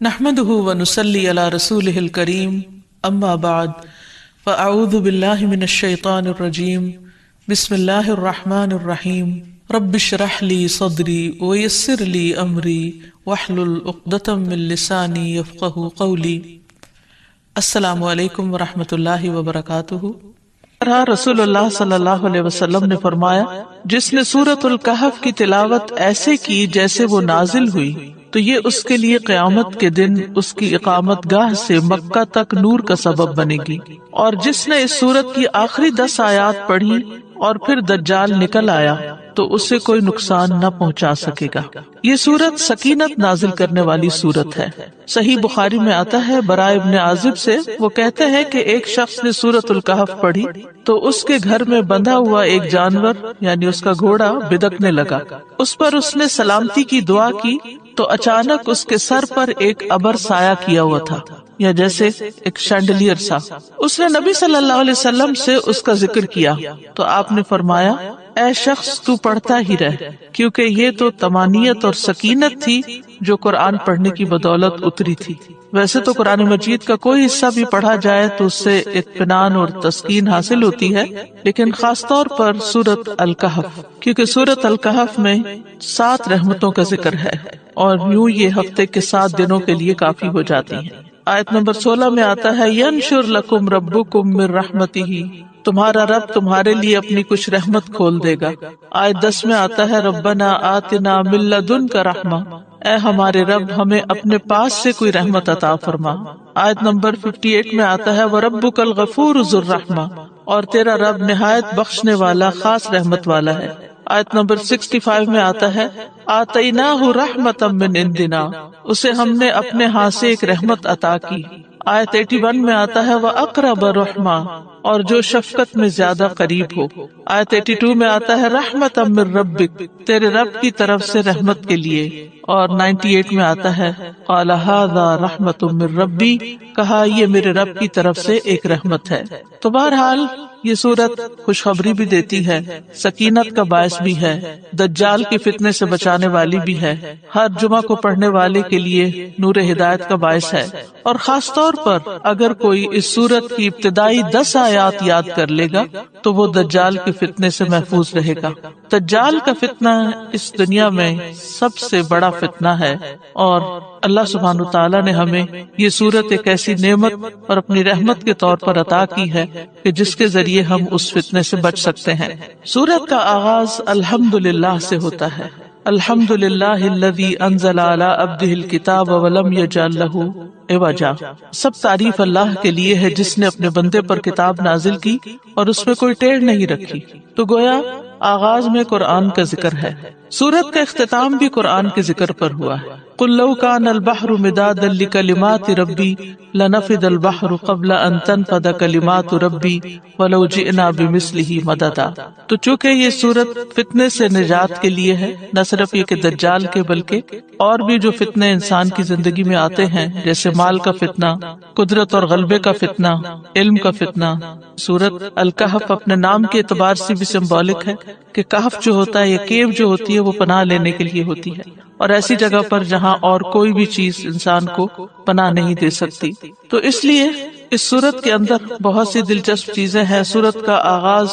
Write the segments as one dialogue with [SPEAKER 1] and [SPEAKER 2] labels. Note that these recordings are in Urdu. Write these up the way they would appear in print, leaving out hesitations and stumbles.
[SPEAKER 1] نحمده ونصلي على رسوله الكريم اما بعد فاعوذ بالله من الشيطان الرجيم بسم الله الرحمن الرحيم رب اشرح لي صدري ويسر لي امري واحلل عقدة من لساني يفقهوا قولي۔ السلام علیکم ورحمۃ اللہ وبرکاتہ۔ رسول اللہ صلی اللہ علیہ وسلم نے فرمایا، جس نے سورۃ الکہف کی تلاوت ایسے کی جیسے وہ نازل ہوئی تو یہ اس کے لیے قیامت کے دن اس کی اقامت گاہ سے مکہ تک نور کا سبب بنے گی، اور جس نے اس سورت کی آخری 10 آیات پڑھی اور پھر دجال نکل آیا تو اسے کوئی نقصان نہ پہنچا سکے گا۔ یہ سورت سکینت نازل کرنے والی سورت ہے۔ صحیح بخاری میں آتا ہے، براء ابن عازب سے وہ کہتے ہیں کہ ایک شخص نے سورۃ الکہف پڑھی تو اس کے گھر میں بندھا ہوا ایک جانور یعنی اس کا گھوڑا بدکنے لگا۔ اس پر اس نے سلامتی کی دعا کی تو اچانک اس کے سر پر ایک ابر سایہ کیا ہوا تھا، یا جیسے ایک شینڈلیئر سا۔ اس نے نبی صلی اللہ علیہ وسلم سے اس کا ذکر کیا تو آپ نے فرمایا، اے شخص تو پڑھتا ہی رہ، کیونکہ یہ تو طمانینت اور سکینت تھی جو قرآن پڑھنے کی بدولت اتری تھی۔ ویسے تو قرآن مجید کا کوئی حصہ بھی پڑھا جائے تو اس سے اطمینان اور تسکین حاصل ہوتی ہے، لیکن خاص طور پر سورۃ الکہف، کیونکہ سورۃ الکہف میں 7 رحمتوں کا ذکر ہے، اور یوں یہ ہفتے کے 7 دنوں کے لیے کافی ہو جاتی ہیں۔ آیت نمبر 16 میں آتا ہے، ینشر لکم ربکم من رحمتہ، تمہارا رب تمہارے لیے اپنی کچھ رحمت کھول دے گا۔ آیت 10 میں آتا ہے، ربنا آتنا من لدنک رحمہ، اے ہمارے رب ہمیں اپنے پاس سے کوئی رحمت عطا فرما۔ آیت نمبر 58 میں آتا ہے، وَرَبُّكَ الْغَفُورُ ذُو الرَّحْمَةِ، اور تیرا رب نہایت بخشنے والا خاص رحمت والا ہے۔ آیت نمبر 65 میں آتا ہے، آتَيْنَاهُ رَحْمَةً مِّنْ عِنْدِنَا، اسے ہم نے اپنے ہاں سے ایک رحمت عطا کی۔ آیت 81 میں آتا ہے، وَأَقْرَبَ رَحْمَةً، اور جو شفقت میں زیادہ قریب ہو۔ آیت 82 میں آتا ہے، رحمةً مِّن رَبِّكَ، تیرے رب کی طرف سے رحمت کے لیے۔ اور 98 میں آتا ہے، قَالَ هَذَا رَحْمَةٌ مِّن رَبِّي، کہا یہ میرے رب کی طرف سے ایک رحمت ہے۔ تو بہرحال یہ سورت خوشخبری بھی دیتی ہے، سکینت کا باعث بھی ہے، دجال کے فتنے سے بچانے والی بھی ہے، ہر جمعہ کو پڑھنے والے کے لیے نور ہدایت کا باعث ہے، اور خاص طور پر اگر کوئی اس سورت کی ابتدائی 10 آیات یاد کر لے گا تو وہ دجال کے فتنے سے محفوظ رہے گا۔ دجال کا فتنہ اس دنیا میں سب سے بڑا فتنہ ہے، اور اللہ سبحانہ تعالیٰ نے ہمیں یہ سورت ایک ایسی نعمت اور اپنی رحمت کے طور پر عطا کی ہے کہ جس کے ذریعے ہم اس فتنے سے بچ سکتے ہیں۔ سورت کا آغاز الحمدللہ سے ہوتا ہے، الحمدللہ الذی انزل علی عبدہ الکتاب ولم یجعل لہ عوجا، سب تعریف اللہ کے لیے ہے جس نے اپنے بندے پر کتاب نازل کی اور اس میں کوئی ٹیڑھ نہیں رکھی۔ تو گویا آغاز میں قرآن کا ذکر ہے، سورت کا اختتام بھی قرآن کے ذکر پر ہوا ہے۔ قل لو کان البحر مدادا لکلمات ربی لنفد البحر قبل ان تنفد کلمات ربی ولو جئنا بمثلہ مددا۔ تو چونکہ یہ سورت فتنے سے نجات کے لیے ہے، نہ صرف یہ کہ دجال کے بلکہ اور بھی جو فتنے انسان کی زندگی میں آتے ہیں، جیسے مال کا فتنہ، قدرت اور غلبے کا فتنہ، علم کا فتنہ۔ سورت الکہف اپنے نام کے اعتبار سے بھی سمبولک ہے کہ کہف جو ہوتا ہے یا کیو جو ہوتی ہے وہ پناہ لینے کے لیے ہوتی ہے، اور ایسی جگہ پر جہاں اور کوئی بھی چیز انسان کو پناہ نہیں دے سکتی۔ تو اس لیے اس سورت کے اندر بہت سی دلچسپ چیزیں ہیں۔ سورت کا آغاز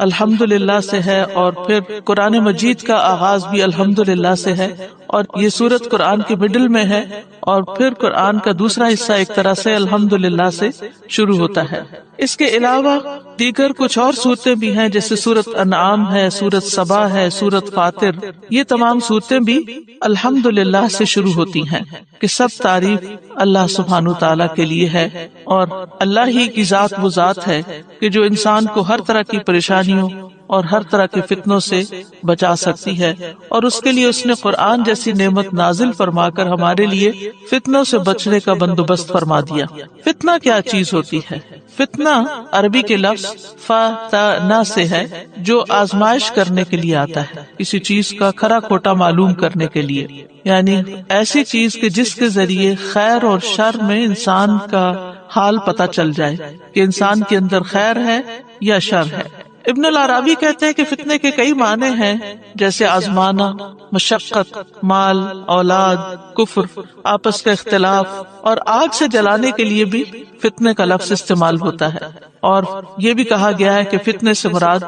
[SPEAKER 1] الحمدللہ سے ہے، اور پھر قرآن مجید کا آغاز بھی الحمدللہ سے ہے، اور یہ سورت قرآن کے مڈل میں ہے، اور پھر قرآن کا دوسرا حصہ ایک طرح سے الحمدللہ سے شروع ہوتا ہے۔ اس کے علاوہ دیگر کچھ اور صورتیں بھی ہیں، جیسے سورت انعام ہے، سورت سبا ہے، سورت فاطر، یہ تمام صورتیں بھی الحمدللہ سے شروع ہوتی ہیں کہ سب تعریف اللہ سبحانہ تعالیٰ کے لیے ہے، اور اللہ ہی کی ذات وہ ذات ہے کہ جو انسان کو ہر طرح کی پریشانیوں اور ہر طرح کے فتنوں سے بچا سکتی ہے، اور اس کے لیے اس نے قرآن جیسی نعمت نازل فرما کر ہمارے لیے فتنوں سے بچنے کا بندوبست فرما دیا۔ فتنہ کیا چیز ہوتی ہے؟ فتنہ عربی کے لفظ فتنہ سے ہے، جو آزمائش کرنے کے لیے آتا ہے، کسی چیز کا کھرا کھوٹا معلوم کرنے کے لیے، یعنی ایسی چیز کہ جس کے ذریعے خیر اور شر میں انسان کا حال پتہ چل جائے کہ انسان کے اندر خیر ہے یا شر ہے۔ ابن العرابی کہتے ہیں کہ فتنے کے کئی معنی ہیں، جیسے آزمانا، مشقت، مال، اولاد، کفر، آپس کا اختلاف، اور آگ سے جلانے کے لیے بھی فتنے کا لفظ استعمال ہوتا ہے، اور یہ بھی کہا گیا ہے کہ فتنے سے مراد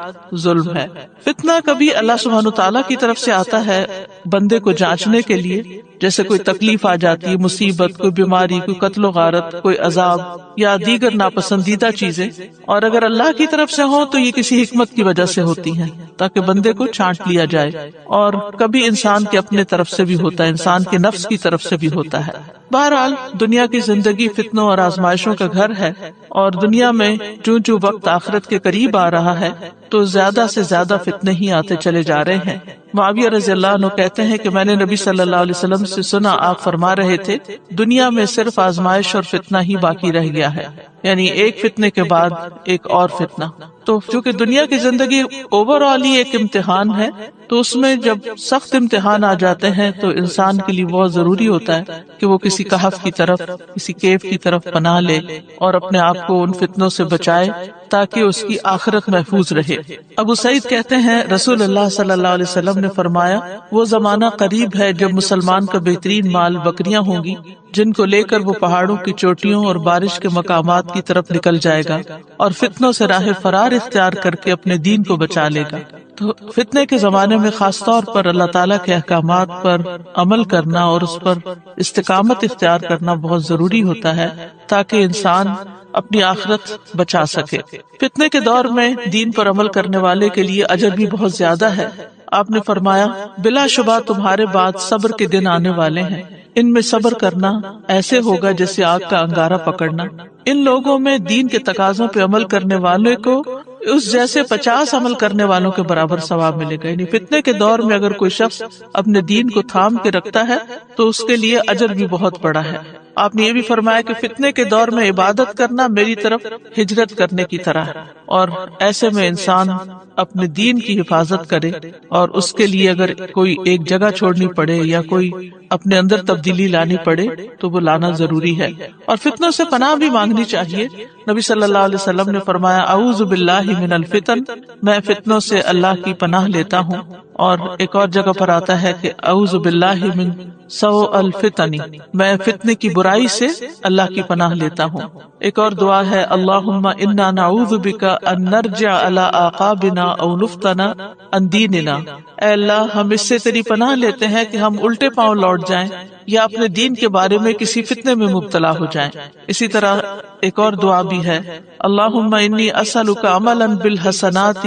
[SPEAKER 1] ظلم ہے۔ فتنہ کبھی اللہ سبحانہ تعالیٰ کی طرف سے آتا ہے بندے کو جانچنے کے لیے، جیسے کوئی تکلیف آ جاتی ہے، مصیبت، کوئی بیماری، کوئی قتل و غارت، کوئی عذاب یا دیگر ناپسندیدہ چیزیں، اور اگر اللہ کی طرف سے ہوں تو یہ کسی حکمت کی وجہ سے ہوتی ہیں تاکہ بندے کو چھانٹ لیا جائے، اور کبھی انسان کے اپنے طرف سے بھی ہوتا ہے، انسان کے نفس کی طرف سے بھی ہوتا ہے۔ بہرحال دنیا کی زندگی فتنوں اور آزمائشوں کا گھر ہے، اور دنیا میں جو وقت آخرت کے قریب آ رہا ہے تو زیادہ سے زیادہ فتنے ہی آتے چلے جا رہے ہیں۔ معاویہ رضی اللہ عنہ کہتے ہیں کہ میں نے نبی صلی اللہ علیہ وسلم سے سنا، آپ فرما رہے تھے دنیا میں صرف آزمائش اور فتنہ ہی باقی رہ گیا ہے، یعنی ایک فتنے کے بعد ایک اور فتنہ۔ تو چونکہ دنیا کی زندگی اوور آل ہی ایک امتحان ہے، تو اس میں جب سخت امتحان آ جاتے ہیں تو انسان کے لیے بہت ضروری ہوتا ہے کہ وہ کسی کہف کی طرف، کسی کیف کی طرف پناہ لے اور اپنے آپ کو ان فتنوں سے بچائے تاکہ اس کی آخرت محفوظ رہے۔ ابو سعید کہتے ہیں رسول اللہ صلی اللہ علیہ وسلم نے فرمایا، وہ زمانہ قریب ہے جب مسلمان کا بہترین مال بکریاں ہوں گی، جن کو لے کر وہ پہاڑوں کی چوٹیوں اور بارش کے مقامات کی طرف نکل جائے گا اور فتنوں سے راہ فرار اختیار کر کے اپنے دین کو بچا لے گا۔ تو فتنے کے زمانے میں خاص طور پر اللہ تعالیٰ کے احکامات پر عمل کرنا اور اس پر استقامت اختیار کرنا بہت ضروری ہوتا ہے تاکہ انسان اپنی آخرت بچا سکے۔ فتنے کے دور میں دین پر عمل کرنے والے کے لیے اجر بھی بہت زیادہ ہے۔ آپ نے فرمایا، بلا شبہ تمہارے بعد صبر کے دن آنے والے ہیں، ان میں صبر کرنا ایسے ہوگا جیسے آگ کا انگارہ پکڑنا۔ ان لوگوں میں دین کے تقاضوں پہ عمل کرنے والے کو اس جیسے 50 عمل کرنے والوں کے برابر ثواب ملے گا۔ یعنی فتنے کے دور میں اگر کوئی شخص اپنے دین کو تھام کے رکھتا ہے تو اس کے لیے اجر بھی بہت بڑا ہے۔ آپ نے یہ بھی فرمایا کہ فتنے کے دور میں عبادت کرنا میری طرف ہجرت کرنے کی طرح ہے، اور ایسے میں انسان اپنے دین کی حفاظت کرے، اور اس کے لیے اگر کوئی ایک جگہ چھوڑنی پڑے یا کوئی اپنے اندر تبدیلی لانی پڑے تو وہ لانا ضروری ہے، اور فتنوں سے پناہ بھی مانگنی چاہیے۔ نبی صلی اللہ علیہ وسلم نے فرمایا، اعوذ باللہ من الفتن، میں فتنوں سے اللہ کی پناہ لیتا ہوں، اور ایک اور جگہ پر آتا ہے کہ اعوذ باللہ من سوء الفتن، میں فتنے کی برائی سے اللہ کی پناہ لیتا ہوں۔ ایک اور دعا ہے، اللہم انا نعوذ بک ان نرجع علی اعقابنا او نفتن عن دیننا، اے اللہ ہم اس سے تیری پناہ لیتے ہیں کہ ہم الٹے پاؤں لوٹ جائیں یا اپنے دین کے بارے میں کسی فتنے میں مبتلا ہو جائیں۔ اسی طرح ایک اور دعا بھی ہے، اللہم انی اسألک عملا بالحسنات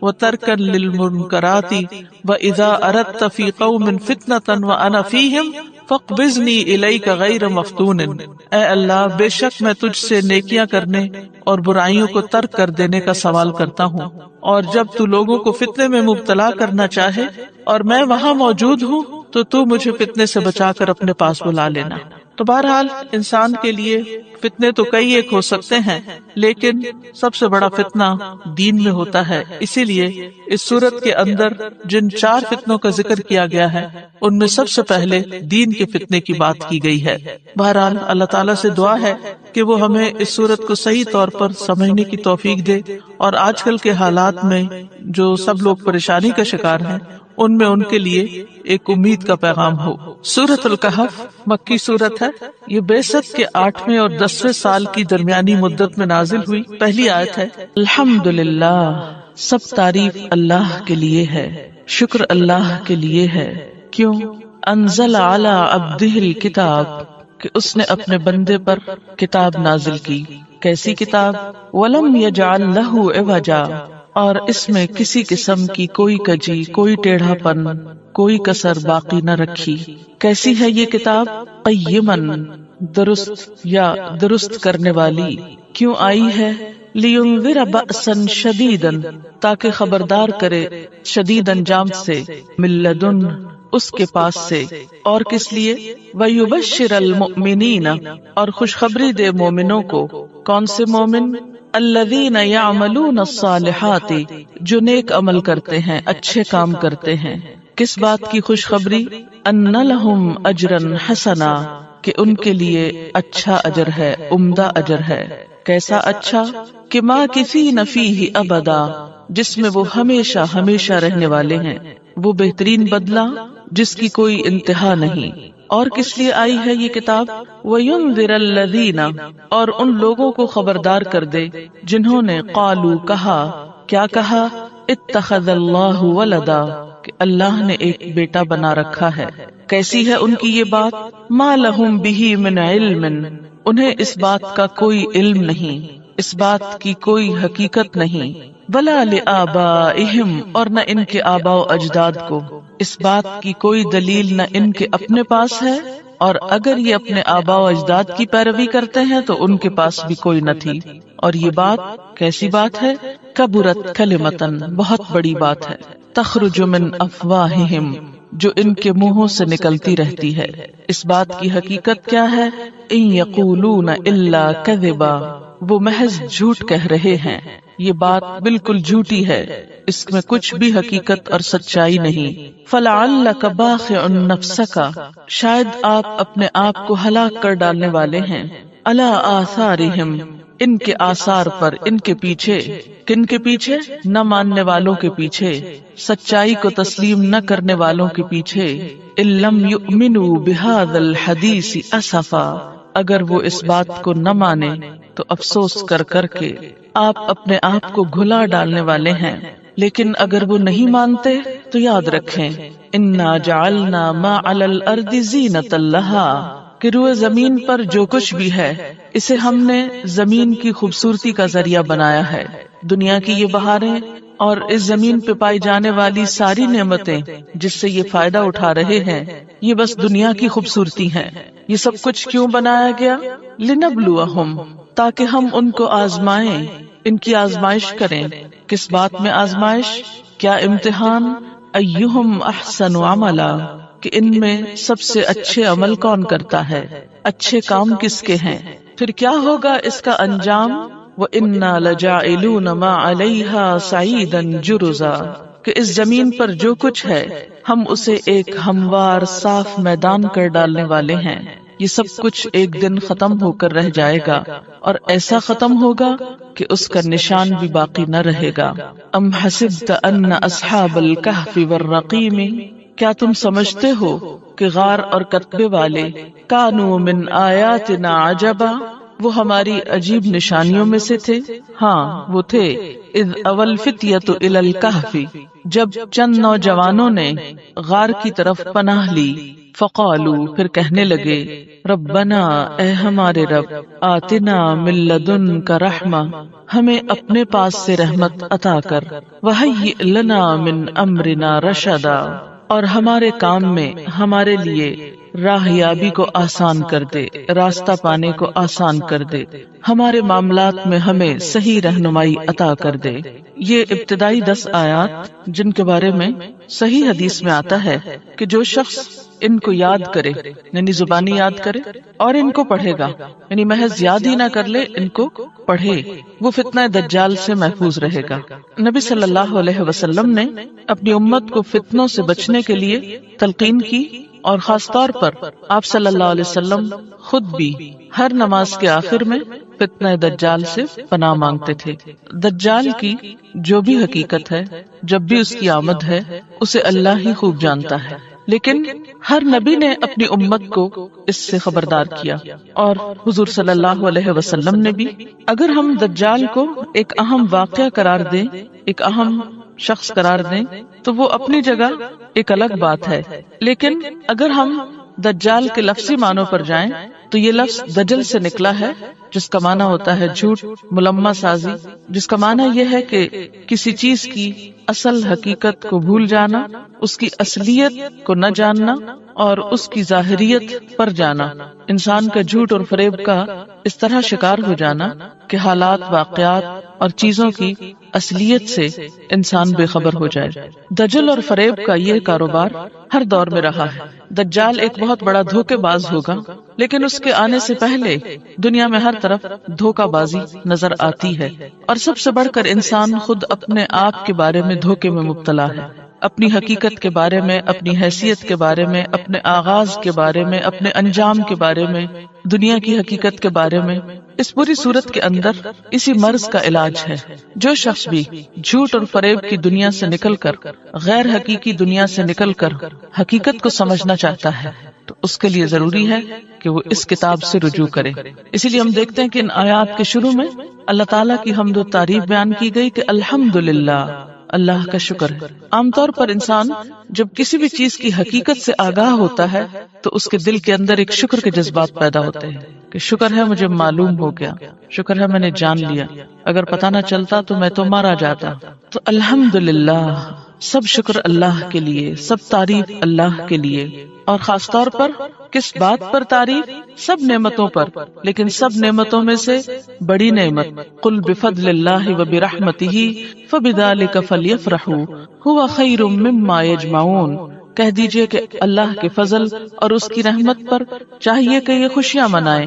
[SPEAKER 1] وترکا للمنکرات واذا اردت فی قوم فتنة وانا فیہم فاقبضنی الیک غیر مفتون، اے اللہ بے شک میں تجھ سے نیکیاں کرنے اور برائیوں کو ترک کر دینے کا سوال کرتا ہوں، اور جب تو لوگوں کو فتنے میں مبتلا کرنا چاہے اور میں وہاں موجود ہوں تو مجھے فتنے سے بچا کر اپنے پاس بلا لینا۔ تو بہرحال انسان کے لیے فتنے تو کئی ایک ہو سکتے ہیں، لیکن سب سے بڑا فتنہ دین میں ہوتا ہے۔ اسی لیے اس سورت کے اندر جن 4 فتنوں کا ذکر کیا گیا ہے ان میں سب سے پہلے دین کے فتنے کی بات کی گئی ہے۔ بہرحال اللہ تعالیٰ سے دعا ہے کہ وہ ہمیں اس سورت کو صحیح طور پر سمجھنے کی توفیق دے، اور آج کل کے حالات میں جو سب لوگ پریشانی کا شکار ہیں ان میں ان کے لیے ایک امید کا پیغام ہو۔ سورۃ الکہف مکی سورت ہے، یہ بعثت کے 8ویں اور 10ویں سال کی درمیانی مدت میں نازل ہوئی۔ پہلی آیت ہے، الحمدللہ، سب تعریف اللہ کے لیے ہے، شکر اللہ کے لیے ہے۔ کیوں؟ انزل علی عبدہ الکتاب، کہ اس نے اپنے بندے پر کتاب نازل کی۔ کیسی کتاب؟ ولم یجعل لہ عوجا، اور اس میں کسی قسم کی کوئی کجی، کوئی ٹیڑھا پن، کوئی کسر باقی نہ رکھی۔ کیسی ہے یہ کتاب؟ قیماً، درست یا درست کرنے والی۔ کیوں آئی ہے؟ لینذر بأسا شدیدا، تاکہ خبردار کرے شدید انجام سے، من لدن، اس کے پاس سے۔ اور کس لیے؟ وَيُبَشِّرَ الْمُؤْمِنِينَ، اور خوشخبری دے مومنوں کو۔ کون سے مومن؟ الَّذِينَ يَعْمَلُونَ الصَّالِحَاتِ، جو نیک عمل کرتے ہیں، اچھے کام کرتے ہیں۔ کس بات کی خوشخبری؟ أَنَّ لَهُمْ أَجْرًا حَسَنًا، کہ ان کے لیے اچھا اجر ہے، عمدہ اجر ہے۔ کیسا اچھا؟ کہ مَاكِثِينَ فِيهِ أَبَدًا، جس میں وہ ہمیشہ ہمیشہ رہنے والے ہیں، وہ بہترین بدلہ جس کی کوئی انتہا نہیں۔ اور کس لیے آئی ہے یہ کتاب؟ وَيُنذِرَ الَّذِينَ، اور ان لوگوں کو خبردار کر دے جنہوں نے قالوا کہا، کیا کہا؟ اتخذ اللہ ولدا، کہ اللہ نے ایک بیٹا بنا رکھا ہے۔ کیسی ہے ان کی یہ بات؟ ما لہم بہ من علم، انہیں اس بات کا کوئی علم نہیں، اس بات کی کوئی حقیقت نہیں۔ ولا لآبائہم، اور نہ ان کے آباء و اجداد کو اس بات کی کوئی دلیل نہ ان کے اپنے پاس ہے، اور اگر یہ اپنے آباء و اجداد کی پیروی کرتے ہیں تو ان کے پاس بھی کوئی نہ تھی۔ اور یہ بات کیسی بات ہے؟ کبرت کلمتن، بہت بڑی بات ہے، تخرج من افواہہم، جو ان کے منہوں سے نکلتی رہتی ہے۔ اس بات کی حقیقت کیا ہے؟ ان یقولون الا کذبا، وہ محض جھوٹ کہہ رہے ہیں، یہ بات بالکل جھوٹی ہے، اس میں کچھ بھی حقیقت اور سچائی نہیں۔ فلعلک باخع نفسک، شاید آپ اپنے آپ کو ہلاک کر ڈالنے والے ہیں، علی آثارہم، ان کے آثار پر، ان کے پیچھے۔ کن کے پیچھے؟ نہ ماننے والوں کے پیچھے، سچائی کو تسلیم نہ کرنے والوں کے پیچھے۔ ان لم یؤمنوا بہذا الحدیث اسفا، اگر وہ اس بات کو نہ مانے تو افسوس کر کر کے آپ اپنے آپ کو گھلا ڈالنے والے ہیں۔ لیکن اگر وہ نہیں مانتے تو یاد رکھیں، انا جعلنا ما علی الارض زینۃ لہا، کہ روئے زمین پر جو کچھ بھی ہے اسے ہم نے زمین کی خوبصورتی کا ذریعہ بنایا ہے۔ دنیا کی یہ بہاریں اور اس زمین پہ پائی جانے والی ساری نعمتیں جس سے یہ فائدہ اٹھا رہے ہیں، یہ بس دنیا کی خوبصورتی ہیں۔ یہ سب کچھ کیوں بنایا گیا؟ لنبلوہم، تاکہ ہم ان کو آزمائیں، ان کی آزمائش کریں۔ کس بات میں آزمائش؟ کیا امتحان؟ ایہم احسن عملا، کہ ان میں سب سے اچھے عمل کون کرتا ہے، اچھے کام کس کے ہیں۔ پھر کیا ہوگا اس کا انجام؟ وَإِنَّا لَجَاعِلُونَ مَا عَلَيْهَا صَعِيدًا جُرُزًا، کہ اس زمین پر جو کچھ ہے ہم اسے ایک ہموار صاف میدان کر ڈالنے والے ہیں۔ یہ سب کچھ ایک دن ختم ہو کر رہ جائے گا، اور ایسا ختم ہوگا کہ اس کا نشان بھی باقی نہ رہے گا۔ ام حسبت ان اصحاب الکہف والرقیم، کیا تم سمجھتے ہو کہ غار اور کتبے والے کانوا من آیاتنا عجبا، وہ ہماری عجیب نشانیوں میں سے تھے؟ ہاں وہ تھے۔ اذ اول فتیۃ الی الکہف، جب چند نوجوانوں نے غار کی طرف پناہ لی، فقالوا، پھر کہنے لگے، ربنا، اے ہمارے رب، آتنا من لدنک رحمہ، ہمیں اپنے پاس سے رحمت عطا کر، وہیئ لنا من امرنا رشدا، اور ہمارے کام میں ہمارے لیے راہیابی کو آسان کر دے، راستہ پانے کو آسان کر دے، ہمارے معاملات میں ہمیں صحیح رہنمائی عطا کر دے۔ یہ ابتدائی 10 آیات جن کے بارے میں صحیح حدیث میں آتا ہے کہ جو شخص ان کو یاد کرے، یعنی زبانی یاد کرے، اور ان کو پڑھے گا، یعنی محض یاد ہی نہ کر لے، ان کو پڑھے، وہ فتنہ دجال سے محفوظ رہے گا۔ نبی صلی اللہ علیہ وسلم نے اپنی امت کو فتنوں سے بچنے کے لیے تلقین کی، اور خاص طور پر آپ صلی اللہ علیہ وسلم خود بھی ہر نماز کے آخر میں فتنہ دجال سے پناہ مانگتے تھے۔ دجال کی جو بھی حقیقت ہے، جب بھی اس کی آمد ہے، اسے اللہ ہی خوب جانتا ہے، لیکن ہر نبی نے اپنی امت کو اس سے خبردار کیا، اور حضور صلی اللہ علیہ وسلم نے بھی۔ اگر ہم دجال کو ایک اہم واقعہ قرار دیں، ایک اہم شخص قرار دیں، تو وہ اپنی جگہ ایک الگ بات ہے، لیکن اگر ہم دجال کے لفظی معنوں پر جائیں تو یہ لفظ دجل سے نکلا ہے، جس کا معنی ہوتا ہے جھوٹ، ملمہ سازی، جس کا معنی یہ ہے کہ کسی چیز کی اصل حقیقت کو بھول جانا، اس کی اصلیت کو نہ جاننا، اور اس کی ظاہریت پر جانا۔ انسان کا جھوٹ اور فریب کا اس طرح شکار ہو جانا کہ حالات، واقعات اور چیزوں کی اصلیت سے انسان بے خبر ہو جائے۔ دجل اور فریب کا یہ کاروبار ہر دور میں رہا ہے۔ دجال ایک بہت بڑا دھوکے باز ہوگا، لیکن اس کے آنے سے پہلے دنیا میں ہر طرف دھوکہ بازی نظر آتی ہے، اور سب سے بڑھ کر انسان خود اپنے آپ کے بارے میں دھوکے میں مبتلا ہے۔ اپنی حقیقت کے بارے میں، اپنی حیثیت کے بارے میں، اپنے آغاز کے بارے میں، اپنے انجام کے بارے میں، دنیا کی حقیقت کے بارے میں. اس پوری صورت کے اندر اسی مرض کا علاج ہے. جو شخص بھی جھوٹ اور فریب کی دنیا سے نکل کر، غیر حقیقی دنیا سے نکل کر حقیقت کو سمجھنا چاہتا ہے تو اس کے لیے ضروری ہے کہ وہ اس کتاب سے رجوع کرے. اسی لیے ہم دیکھتے ہیں کہ ان آیات کے شروع میں اللہ تعالیٰ کی حمد و تعریف بیان کی گئی کہ الحمدللہ، اللہ کا شکر ہے. عام طور پر انسان جب کسی بھی چیز کی حقیقت سے آگاہ ہوتا ہے تو اس کے دل کے اندر ایک شکر کے جذبات پیدا ہوتے ہیں کہ شکر ہے مجھے معلوم ہو گیا، شکر ہے میں نے جان لیا، اگر پتہ نہ چلتا تو میں تو مارا جاتا. تو الحمدللہ، سب شکر اللہ کے لیے، سب تعریف اللہ کے لیے. اور خاص طور پر کس بات پر تعریف؟ سب نعمتوں پر، لیکن سب نعمتوں میں سے بڑی نعمت قل بفضل اللہ وبرحمتہ فبذلک فلیفرحوا ھو خیر مما یجمعون. کہہ دیجئے کہ اللہ کے فضل اور اس کی رحمت پر چاہیے کہ یہ خوشیاں منائیں،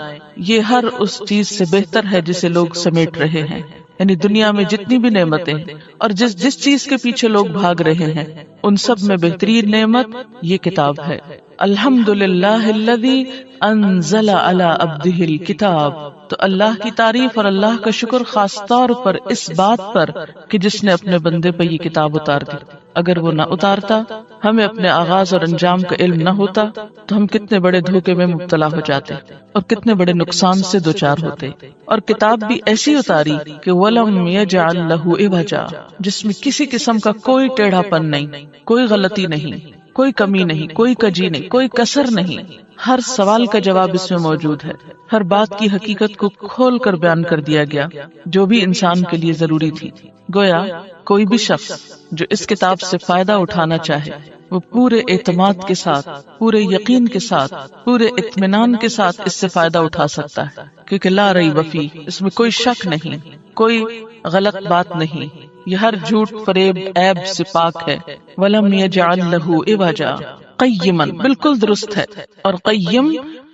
[SPEAKER 1] یہ ہر اس چیز سے بہتر ہے جسے لوگ سمیٹ رہے ہیں. یعنی دنیا میں جتنی بھی نعمتیں اور جس چیز کے پیچھے لوگ بھاگ رہے ہیں ان سب میں بہترین نعمت یہ کتاب ہے. الحمدللہ الذی انزل علی عبدہ الکتاب. تو اللہ کی تعریف اور اللہ کا شکر خاص طور پر اس بات پر کہ جس نے اپنے بندے پہ یہ کتاب اتار دی. اگر وہ نہ اتارتا، ہمیں اپنے آغاز اور انجام کا علم نہ ہوتا تو ہم کتنے بڑے دھوکے میں مبتلا ہو جاتے اور کتنے بڑے نقصان سے دوچار ہوتے. اور کتاب بھی ایسی اتاری کہ وَلَمْ يَجْعَلْ لَهُ عِوَجًا، جس میں کسی قسم کا کوئی ٹیڑھا پن نہیں، کوئی غلطی نہیں، کوئی کمی نہیں، کوئی کجی نہیں، کوئی کسر نہیں. ہر سوال کا جواب اس میں موجود ہے. ہر بات کی حقیقت کو کھول کر بیان کر دیا گیا جو بھی انسان کے لیے ضروری تھی. گویا کوئی بھی شخص جو اس کتاب سے فائدہ اٹھانا چاہے وہ پورے اعتماد کے ساتھ، پورے یقین کے ساتھ، پورے اطمینان کے ساتھ اس سے فائدہ اٹھا سکتا ہے، کیونکہ لا ریب فیہ، اس میں کوئی شک نہیں، کوئی غلط بات نہیں. یہ ہر جھوٹ، فریب، عیب سے پاک ہے. وَلَمْ يَجْعَلْ لَهُ عِوَجًا، قیماً، بالکل درست ہے. اور قیم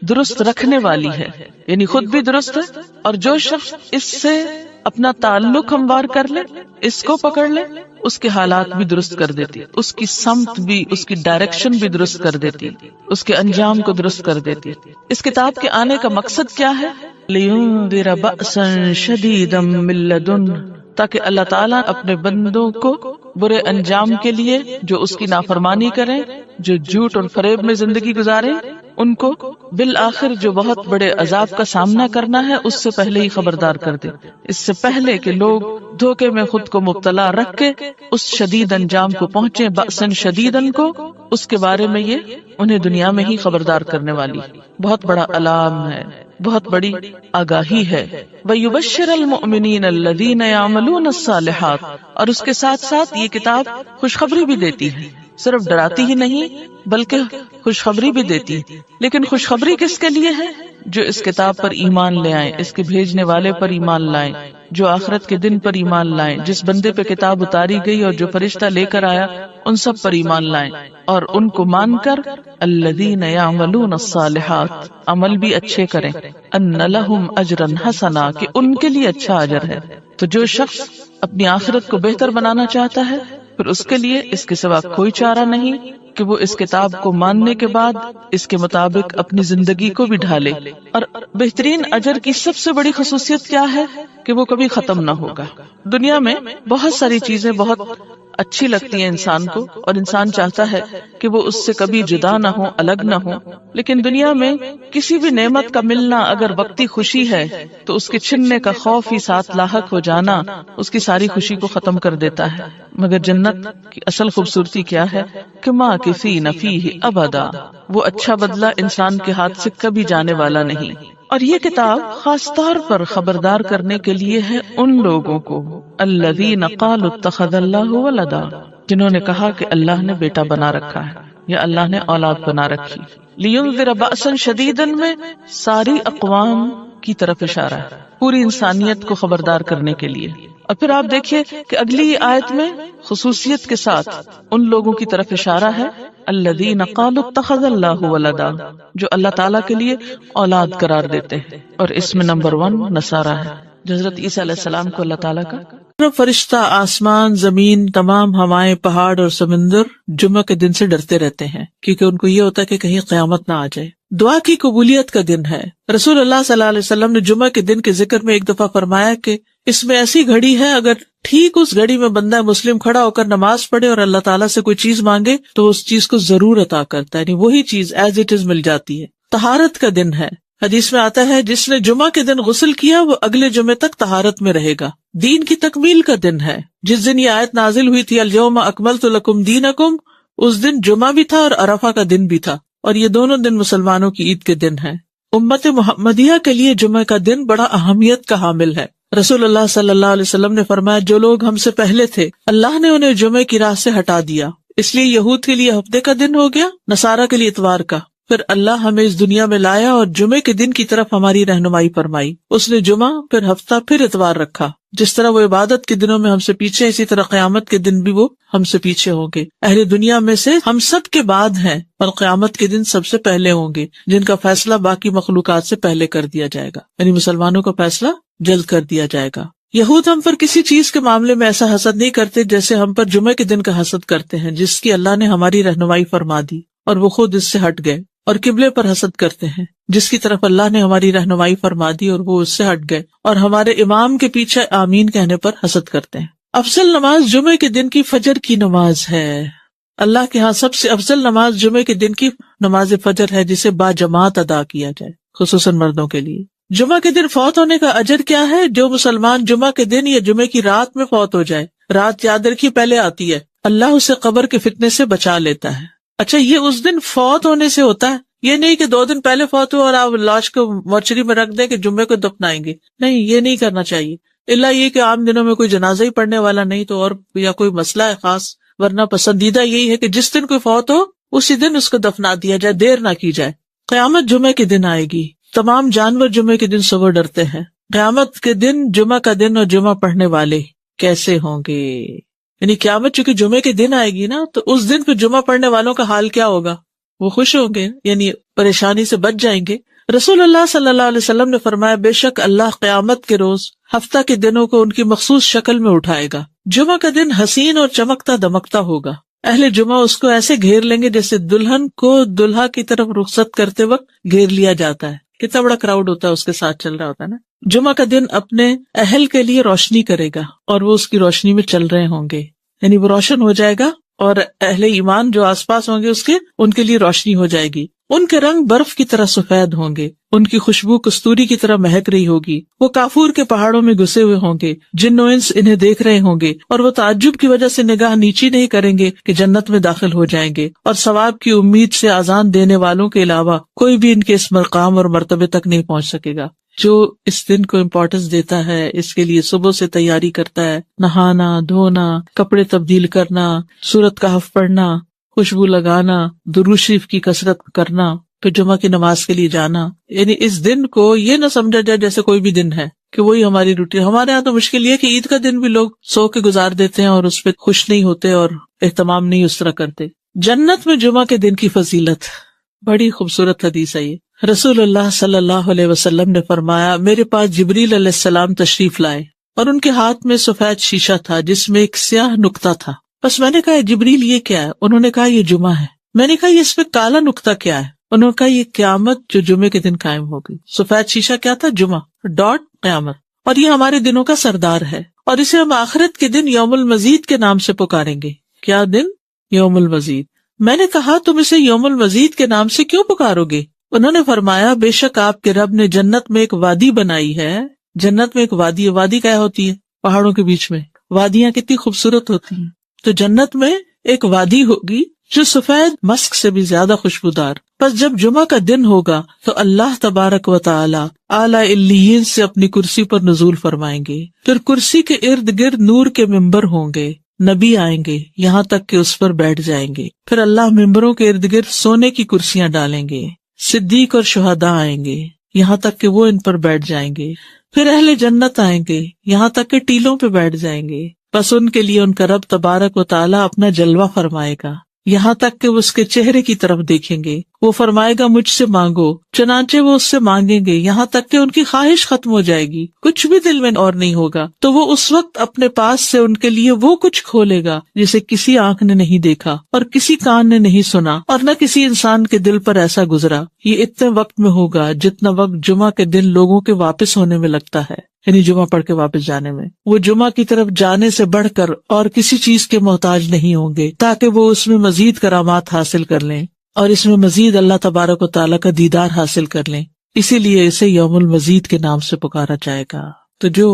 [SPEAKER 1] درست رکھنے والی ہے، یعنی خود بھی درست ہے اور جو شخص اس سے اپنا تعلق ہموار کر لے، اس کو پکڑ لے، اس کے حالات بھی درست کر دیتی، اس کی سمت بھی، اس کی ڈائریکشن بھی درست کر دیتی، اس کے انجام کو درست کر دیتی. اس کتاب کے آنے کا مقصد کیا ہے؟ لِيُنذِرَ بَأْسًا شَدِيدًا مِّن لَّدُنْهُ، تاکہ اللہ تعالیٰ اپنے بندوں کو برے انجام کے لیے جو اس کی نافرمانی کریں، جو جھوٹ اور فریب میں زندگی گزاریں، ان کو بالآخر جو بہت بڑے عذاب کا سامنا کرنا ہے اس سے پہلے ہی خبردار کر دے، اس سے پہلے کہ لوگ دھوکے میں خود کو مبتلا رکھ کے اس شدید انجام کو پہنچے. بأسن شدیدن کو، اس کے بارے میں یہ انہیں دنیا میں ہی خبردار کرنے والی بہت بڑا علام ہے، بہت بڑی آگاہی ہے. وَيُبَشِّرَ الْمُؤْمِنِينَ الَّذِينَ يَعْمَلُونَ الصَّالِحَاتِ، اور اس کے ساتھ ساتھ یہ کتاب خوشخبری بھی دیتی ہے. صرف ڈراتی ہی نہیں بلکہ خوشخبری بھی دیتی. لیکن خوشخبری کس کے لیے ہے؟ جو اس کتاب پر ایمان لے آئیں، اس کے بھیجنے والے پر ایمان لائیں، جو آخرت کے دن پر ایمان لائیں، جس بندے پہ کتاب اتاری گئی اور جو فرشتہ لے کر آیا ان سب پر ایمان لائیں، اور ان کو مان کر الذین یعملون الصالحات، عمل بھی اچھے کریں، ان لہم اجرا حسنا، کہ ان کے لیے اچھا اجر ہے. تو جو شخص اپنی آخرت کو بہتر بنانا چاہتا ہے پھر اس کے لیے اس کے سوا کوئی چارہ نہیں کہ وہ اس کتاب کو ماننے کے بعد اس کے مطابق اپنی زندگی کو بھی ڈھالے. اور بہترین اجر کی سب سے بڑی خصوصیت کیا ہے؟ کہ وہ کبھی ختم نہ ہوگا. دنیا میں بہت ساری چیزیں بہت اچھی لگتی ہیں انسان کو اور انسان چاہتا ہے کہ وہ اس سے کبھی جدا نہ ہو، الگ نہ ہو، لیکن دنیا میں کسی بھی نعمت کا ملنا اگر وقتی خوشی ہے تو اس کے چھننے کا خوف ہی ساتھ لاحق ہو جانا اس کی ساری خوشی کو ختم کر دیتا ہے. مگر جنت کی اصل خوبصورتی کیا ہے کہ ماکثین فیہ ابدا، وہ اچھا بدلہ انسان کے ہاتھ سے کبھی جانے والا نہیں. اور یہ کتاب خاص طور پر خبردار کرنے کے لیے ہے ان لوگوں کو الذین قالوا اتخذ اللہ ولدا، جنہوں نے کہا کہ اللہ نے بیٹا بنا رکھا ہے یا اللہ نے اولاد بنا رکھی. لینذر بأسا شدیدا میں ساری اقوام کی طرف اشارہ ہے، پوری انسانیت کو خبردار کرنے کے لیے. اور پھر آپ دیکھیے کہ اگلی آیت میں خصوصیت کے ساتھ ان لوگوں کی طرف اشارہ ہے الذین قالوا اتخذ اللہ ولدا، جو اللہ تعالیٰ کے لیے اولاد قرار دیتے ہیں. اور اس میں نمبر 1 نصارہ ہے، جو حضرت عیسیٰ علیہ السلام کو اللہ تعالیٰ کا فرشتہ، آسمان، زمین، تمام ہوائیں، پہاڑ اور سمندر جمعہ کے دن سے ڈرتے رہتے ہیں، کیونکہ ان کو یہ ہوتا ہے کہ کہیں قیامت نہ آ جائے۔ دعا کی قبولیت کا دن ہے۔ رسول اللہ صلی اللہ علیہ وسلم نے جمعہ کے دن کے ذکر میں ایک دفعہ فرمایا کہ اس میں ایسی گھڑی ہے، اگر ٹھیک اس گھڑی میں بندہ مسلم کھڑا ہو کر نماز پڑھے اور اللہ تعالیٰ سے کوئی چیز مانگے تو اس چیز کو ضرور عطا کرتا ہے، یعنی وہی چیز ایز اٹ از مل جاتی ہے۔ طہارت کا دن ہے۔ حدیث میں آتا ہے جس نے جمعہ کے دن غسل کیا وہ اگلے جمعے تک طہارت میں رہے گا۔ دین کی تکمیل کا دن ہے۔ جس دن یہ آیت نازل ہوئی تھی الیوم اکملت لکم دینکم، اس دن جمعہ بھی تھا اور عرفہ کا دن بھی تھا، اور یہ دونوں دن مسلمانوں کی عید کے دن ہیں۔ امت محمدیہ کے لیے جمعہ کا دن بڑا اہمیت کا حامل ہے۔ رسول اللہ صلی اللہ علیہ وسلم نے فرمایا جو لوگ ہم سے پہلے تھے اللہ نے انہیں جمعے کی راہ سے ہٹا دیا، اس لیے یہود کے لیے ہفتے کا دن ہو گیا، نصارہ کے لیے اتوار کا۔ پھر اللہ ہمیں اس دنیا میں لایا اور جمعے کے دن کی طرف ہماری رہنمائی فرمائی۔ اس نے جمعہ، پھر ہفتہ، پھر اتوار رکھا۔ جس طرح وہ عبادت کے دنوں میں ہم سے پیچھے، اسی طرح قیامت کے دن بھی وہ ہم سے پیچھے ہوں گے۔ اہل دنیا میں سے ہم سب کے بعد ہیں اور قیامت کے دن سب سے پہلے ہوں گے، جن کا فیصلہ باقی مخلوقات سے پہلے کر دیا جائے گا، یعنی مسلمانوں کا فیصلہ جلد کر دیا جائے گا۔ یہود ہم پر کسی چیز کے معاملے میں ایسا حسد نہیں کرتے جیسے ہم پر جمعے کے دن کا حسد کرتے ہیں، جس کی اللہ نے ہماری رہنمائی فرما دی اور وہ خود اس سے ہٹ گئے، اور قبلے پر حسد کرتے ہیں جس کی طرف اللہ نے ہماری رہنمائی فرما دی اور وہ اس سے ہٹ گئے، اور ہمارے امام کے پیچھے آمین کہنے پر حسد کرتے ہیں۔ افضل نماز جمعے کے دن کی فجر کی نماز ہے۔ اللہ کے ہاں سب سے افضل نماز جمعے کے دن کی نماز فجر ہے، جسے با جماعت ادا کیا جائے، خصوصاً مردوں کے لیے۔ جمعہ کے دن فوت ہونے کا اجر کیا ہے؟ جو مسلمان جمعہ کے دن یا جمعے کی رات میں فوت ہو جائے، رات یاد رکھیے پہلے آتی ہے، اللہ اسے قبر کے فتنے سے بچا لیتا ہے۔ اچھا، یہ اس دن فوت ہونے سے ہوتا ہے، یہ نہیں کہ 2 دن پہلے فوت ہو اور آپ لاش کو مورچری میں رکھ دیں کہ جمعے کو دفنائیں گے، نہیں، یہ نہیں کرنا چاہیے، الا یہ کہ عام دنوں میں کوئی جنازہ ہی پڑھنے والا نہیں تو، اور یا کوئی مسئلہ ہے خاص، ورنہ پسندیدہ یہی ہے کہ جس دن کوئی فوت ہو اسی دن اس کو دفنا دیا جائے، دیر نہ کی جائے۔ قیامت جمعے کے دن آئے گی، تمام جانور جمعے کے دن صبح ڈرتے ہیں۔ قیامت کے دن جمعہ کا دن اور جمعہ پڑھنے والے کیسے ہوں گے؟ یعنی قیامت چونکہ جمعے کے دن آئے گی نا، تو اس دن پھر جمعہ پڑھنے والوں کا حال کیا ہوگا؟ وہ خوش ہوں گے، یعنی پریشانی سے بچ جائیں گے۔ رسول اللہ صلی اللہ علیہ وسلم نے فرمایا بے شک اللہ قیامت کے روز ہفتہ کے دنوں کو ان کی مخصوص شکل میں اٹھائے گا۔ جمعہ کا دن حسین اور چمکتا دمکتا ہوگا۔ اہل جمعہ اس کو ایسے گھیر لیں گے جیسے دلہن کو دلہا کی طرف رخصت کرتے وقت گھیر لیا جاتا ہے۔ کتنا بڑا کراؤڈ ہوتا ہے اس کے ساتھ چل رہا ہوتا ہے نا۔ جمعہ کا دن اپنے اہل کے لیے روشنی کرے گا اور وہ اس کی روشنی میں چل رہے ہوں گے، یعنی وہ روشن ہو جائے گا اور اہل ایمان جو آس پاس ہوں گے اس کے، ان کے لیے روشنی ہو جائے گی۔ ان کے رنگ برف کی طرح سفید ہوں گے، ان کی خوشبو کستوری کی طرح مہک رہی ہوگی۔ وہ کافور کے پہاڑوں میں گھسے ہوئے ہوں گے، جن و انس انہیں دیکھ رہے ہوں گے، اور وہ تعجب کی وجہ سے نگاہ نیچی نہیں کریں گے کہ جنت میں داخل ہو جائیں گے، اور ثواب کی امید سے آذان دینے والوں کے علاوہ کوئی بھی ان کے اس مقام اور مرتبے تک نہیں پہنچ سکے گا۔ جو اس دن کو امپورٹنس دیتا ہے، اس کے لیے صبح سے تیاری کرتا ہے، نہانا، دھونا، کپڑے تبدیل کرنا، سورۃ کہف پڑھنا، خوشبو لگانا، درود شریف کی کثرت کرنا، پھر جمعہ کی نماز کے لیے جانا، یعنی اس دن کو یہ نہ سمجھا جائے جیسے کوئی بھی دن ہے کہ وہی ہماری روٹین۔ ہمارے یہاں تو مشکل یہ کہ عید کا دن بھی لوگ سو کے گزار دیتے ہیں اور اس پہ خوش نہیں ہوتے اور اہتمام نہیں اس طرح کرتے۔ جنت میں جمعہ کے دن کی فضیلت، بڑی خوبصورت حدیث ہے یہ۔ رسول اللہ صلی اللہ علیہ وسلم نے فرمایا میرے پاس جبریل علیہ السلام تشریف لائے اور ان کے ہاتھ میں سفید شیشہ تھا جس میں ایک سیاہ نقطہ تھا۔ بس میں نے کہا جبریل یہ کیا ہے؟ انہوں نے کہا یہ جمعہ ہے۔ میں نے کہا یہ اس میں کالا نقطہ کیا ہے؟ انہوں نے کہا یہ قیامت جو جمعے کے دن قائم ہوگی۔ سفید شیشہ کیا تھا؟ جمعہ، ڈاٹ قیامت، اور یہ ہمارے دنوں کا سردار ہے، اور اسے ہم آخرت کے دن یوم المزید کے نام سے پکاریں گے۔ کیا دن؟ یوم المزید۔ میں نے کہا تم اسے یوم المزید کے نام سے کیوں پکارو گے؟ انہوں نے فرمایا بے شک آپ کے رب نے جنت میں ایک وادی بنائی ہے۔ جنت میں ایک وادی ہے۔ وادی کیا ہوتی ہے؟ پہاڑوں کے بیچ میں وادیاں کتنی خوبصورت ہوتی ہیں، تو جنت میں ایک وادی ہوگی جو سفید مسک سے بھی زیادہ خوشبودار۔ پس جب جمعہ کا دن ہوگا تو اللہ تبارک و تعالی اعلی علیین سے اپنی کرسی پر نزول فرمائیں گے، پھر کرسی کے ارد گرد نور کے ممبر ہوں گے، نبی آئیں گے یہاں تک کہ اس پر بیٹھ جائیں گے، پھر اللہ ممبروں کے ارد گرد سونے کی کرسیاں ڈالیں گے، صدیق اور شہداء آئیں گے یہاں تک کہ وہ ان پر بیٹھ جائیں گے، پھر اہل جنت آئیں گے یہاں تک کہ ٹیلوں پہ بیٹھ جائیں گے، بس ان کے لیے ان کا رب تبارک و تعالی اپنا جلوہ فرمائے گا، یہاں تک کہ وہ اس کے چہرے کی طرف دیکھیں گے. وہ فرمائے گا مجھ سے مانگو، چنانچہ وہ اس سے مانگیں گے یہاں تک کہ ان کی خواہش ختم ہو جائے گی، کچھ بھی دل میں اور نہیں ہوگا. تو وہ اس وقت اپنے پاس سے ان کے لیے وہ کچھ کھولے گا جسے کسی آنکھ نے نہیں دیکھا اور کسی کان نے نہیں سنا اور نہ کسی انسان کے دل پر ایسا گزرا. یہ اتنے وقت میں ہوگا جتنا وقت جمعہ کے دن لوگوں کے واپس ہونے میں لگتا ہے، یعنی جمعہ پڑھ کے واپس جانے میں. وہ جمعہ کی طرف جانے سے بڑھ کر اور کسی چیز کے محتاج نہیں ہوں گے تاکہ وہ اس میں مزید کرامات حاصل کر لیں اور اس میں مزید اللہ تبارک و تعالیٰ کا دیدار حاصل کر لیں. اسی لیے اسے یوم المزید کے نام سے پکارا جائے گا. تو جو